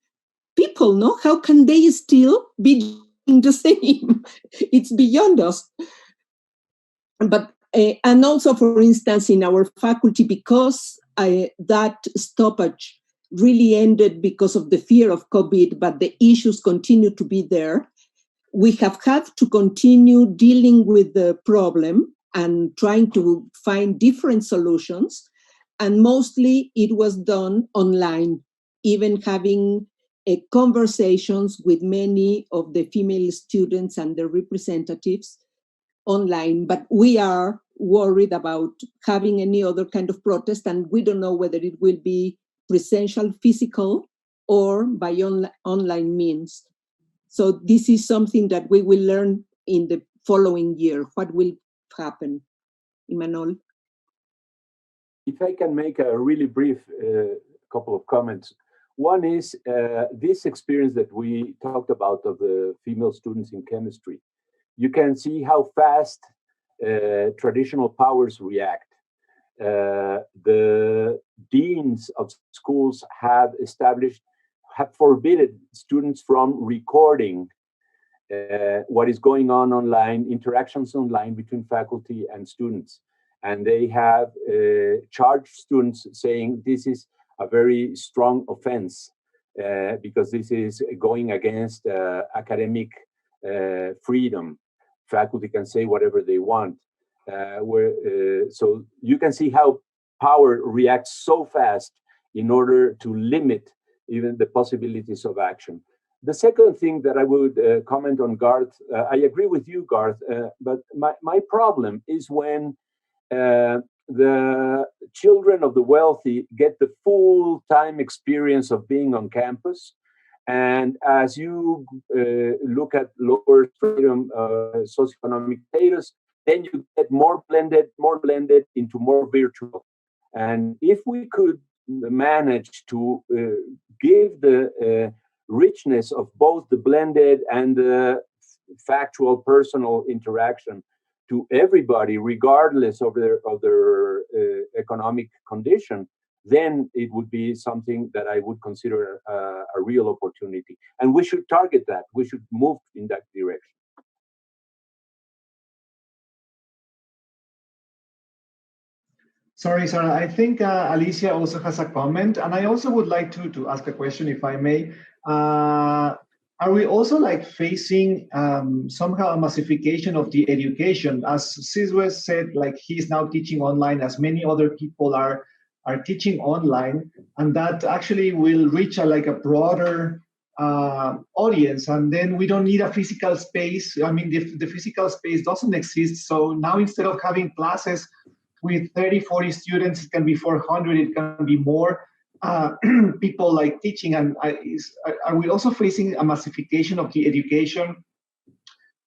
people, no? How can they still be the same? It's beyond us. But and also, for instance, in our faculty, because that stoppage really ended because of the fear of COVID, but the issues continue to be there, we have had to continue dealing with the problem and trying to find different solutions. And mostly it was done online, even having conversations with many of the female students and their representatives online. But we are worried about having any other kind of protest, and we don't know whether it will be presential, physical, or by online means. So this is something that we will learn in the following year. What will happen? Imanol? If I can make a really brief couple of comments. One is this experience that we talked about of the female students in chemistry. You can see how fast traditional powers react. The deans of schools have forbidden students from recording what is going on online, interactions online between faculty and students. And they have charged students saying this is a very strong offense because this is going against academic freedom. Faculty can say whatever they want. So you can see how power reacts so fast in order to limit even the possibilities of action. The second thing that I would comment on, Garth, I agree with you, Garth, but my problem is when the children of the wealthy get the full-time experience of being on campus. And as you look at lower freedom socioeconomic status, then you get more blended into more virtual. And if we could manage to give the richness of both the blended and the factual personal interaction to everybody, regardless of their economic condition, then it would be something that I would consider a real opportunity. And we should target that. We should move in that direction. Sorry, Sara. I think Alicia also has a comment, and I also would like to ask a question, if I may. Are we also facing somehow a massification of the education? As Sizwe said, he's now teaching online, as many other people are are teaching online, and that actually will reach a broader audience. And then we don't need a physical space. I mean, the physical space doesn't exist. So now instead of having classes with 30, 40 students, it can be 400, it can be more people teaching. And are we also facing a massification of the education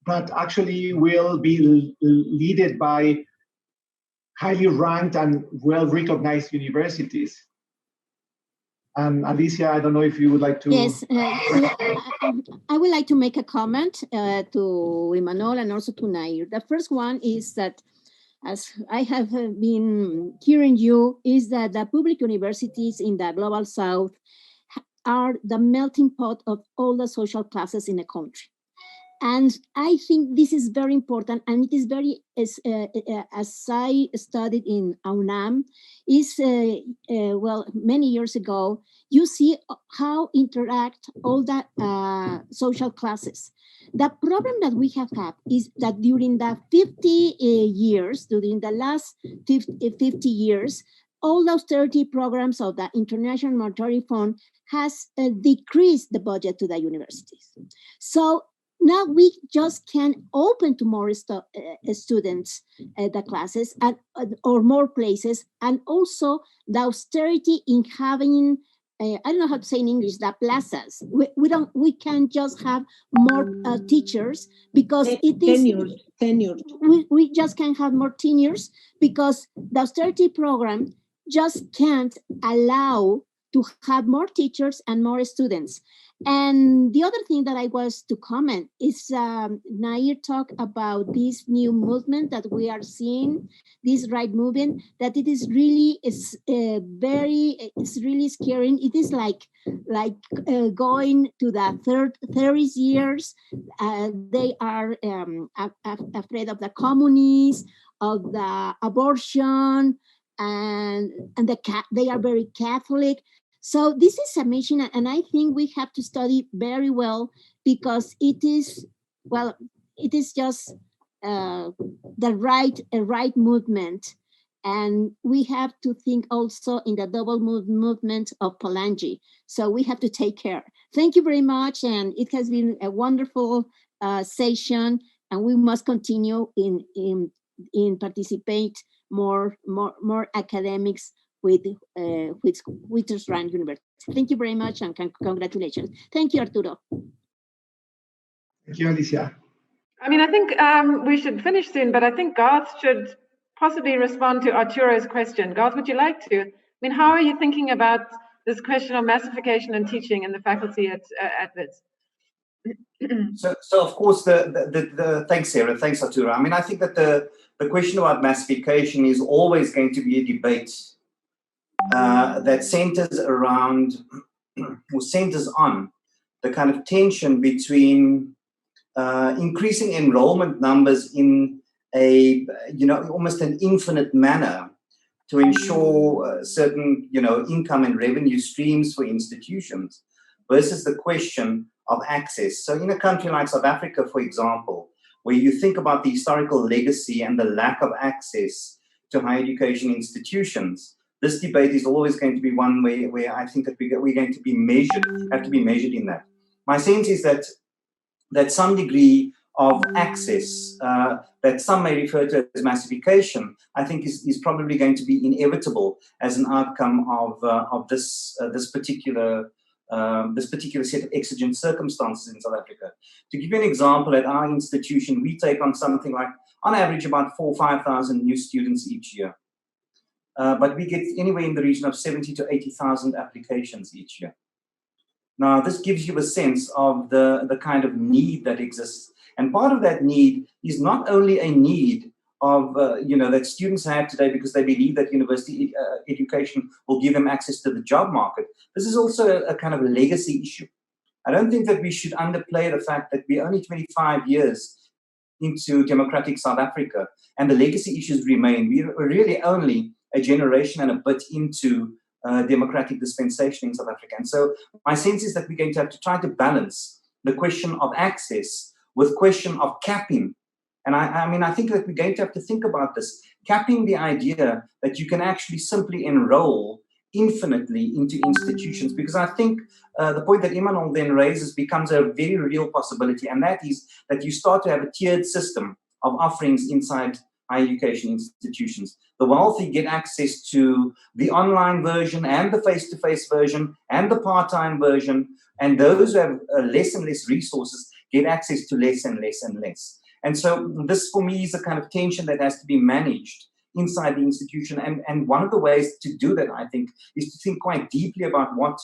that actually will be led by highly ranked and well-recognized universities? Alicia, I don't know if you would like to... Yes, I would like to make a comment to Imanol and also to Nair. The first one is that, as I have been hearing you, is that the public universities in the Global South are the melting pot of all the social classes in the country. And I think this is very important, and it is very, as I studied in UNAM, is, well, many years ago, you see how interact all the social classes. The problem that we have had is that during the 50 years, during the last 50 years, all the austerity programs of the International Monetary Fund has decreased the budget to the universities. So now we just can open to more students the classes or more places, and also the austerity in having, I don't know how to say in English, the plazas. We can't just have more teachers because it is tenured. We just can't have more tenures because the austerity program just can't allow to have more teachers and more students. And the other thing that I was to comment is Nair talked about this new movement that we are seeing, this right movement, that it is really it's really scary. It is like going to the 30 years. They are afraid of the communists, of the abortion, and they are very Catholic. So this is a mission, and I think we have to study very well because it is just the right movement, and we have to think also in the double movement of Polanyi. So we have to take care. Thank you very much, and it has been a wonderful session, and we must continue in participate more academics with Witwatersrand University. Thank you very much and congratulations. Thank you, Arturo. Thank you, Alicia. I mean, I think we should finish soon, but I think Garth should possibly respond to Arturo's question. Garth, would you like to? I mean, how are you thinking about this question of massification and teaching in the faculty at WITS? So of course, thanks, Sara, thanks, Arturo. I mean, I think that the question about massification is always going to be a debate that centers around or centers on the kind of tension between increasing enrollment numbers in a almost an infinite manner to ensure certain income and revenue streams for institutions versus the question of access. So in a country like South Africa, for example, where you think about the historical legacy and the lack of access to higher education institutions, this debate is always going to be one where I think that we're going to be measured, have to be measured in that. My sense is that some degree of access that some may refer to as massification, I think is probably going to be inevitable as an outcome of this particular set of exigent circumstances in South Africa. To give you an example, at our institution, we take on something like, on average, about 4,000 or 5,000 new students each year. But we get anywhere in the region of 70,000 to 80,000 applications each year. Now, this gives you a sense of the kind of need that exists. And part of that need is not only a need of, that students have today because they believe that university education will give them access to the job market. This is also a kind of legacy issue. I don't think that we should underplay the fact that we're only 25 years into democratic South Africa and the legacy issues remain. We're really only a generation and a bit into democratic dispensation in South Africa. And so my sense is that we're going to have to try to balance the question of access with question of capping And I mean, I think that we're going to have to think about this, capping the idea that you can actually simply enroll infinitely into institutions, because I think the point that Imanol then raises becomes a very real possibility, and that is that you start to have a tiered system of offerings inside higher education institutions. The wealthy get access to the online version and the face-to-face version and the part-time version, and those who have less and less resources get access to less and less and less. And so this, for me, is a kind of tension that has to be managed inside the institution. And one of the ways to do that, I think, is to think quite deeply about what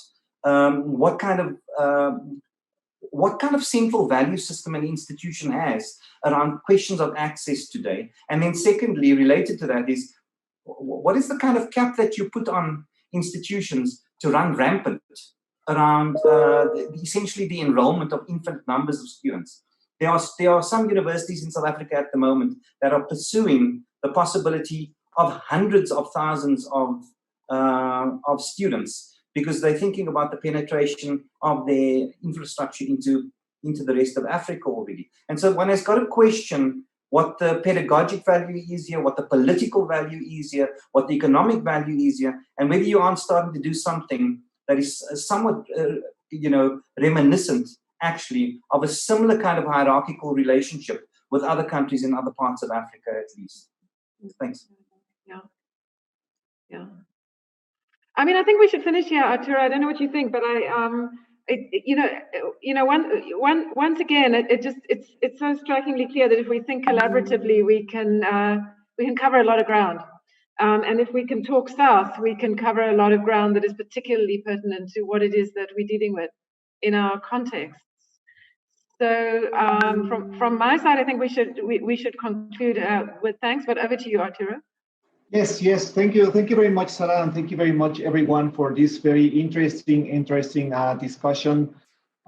kind of central value system an institution has around questions of access today. And then secondly, related to that is, what is the kind of cap that you put on institutions to run rampant around essentially the enrollment of infinite numbers of students? There are some universities in South Africa at the moment that are pursuing the possibility of hundreds of thousands of students, because they're thinking about the penetration of their infrastructure into the rest of Africa already. And so one has got to question what the pedagogic value is here, what the political value is here, what the economic value is here, and whether you aren't starting to do something that is somewhat, reminiscent, actually, of a similar kind of hierarchical relationship with other countries in other parts of Africa, at least. Thanks. Yeah. I mean, I think we should finish here, Arturo. I don't know what you think, but once again, it's so strikingly clear that if we think collaboratively, we can cover a lot of ground. And if we can talk south, we can cover a lot of ground that is particularly pertinent to what it is that we're dealing with in our contexts. So from my side, I think we should conclude with thanks. But over to you, Arturo. Yes. Thank you very much, Sara, and thank you very much, everyone, for this very interesting discussion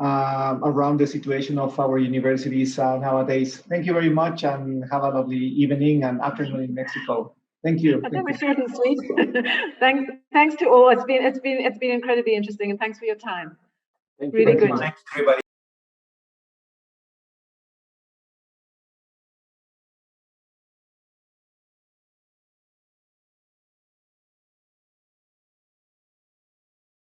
around the situation of our universities nowadays. Thank you very much, and have a lovely evening and afternoon in Mexico. Thank you. I think we're short and sweet. Thanks to all. It's been incredibly interesting, and thanks for your time. Thank you. Really good. Thanks, everybody.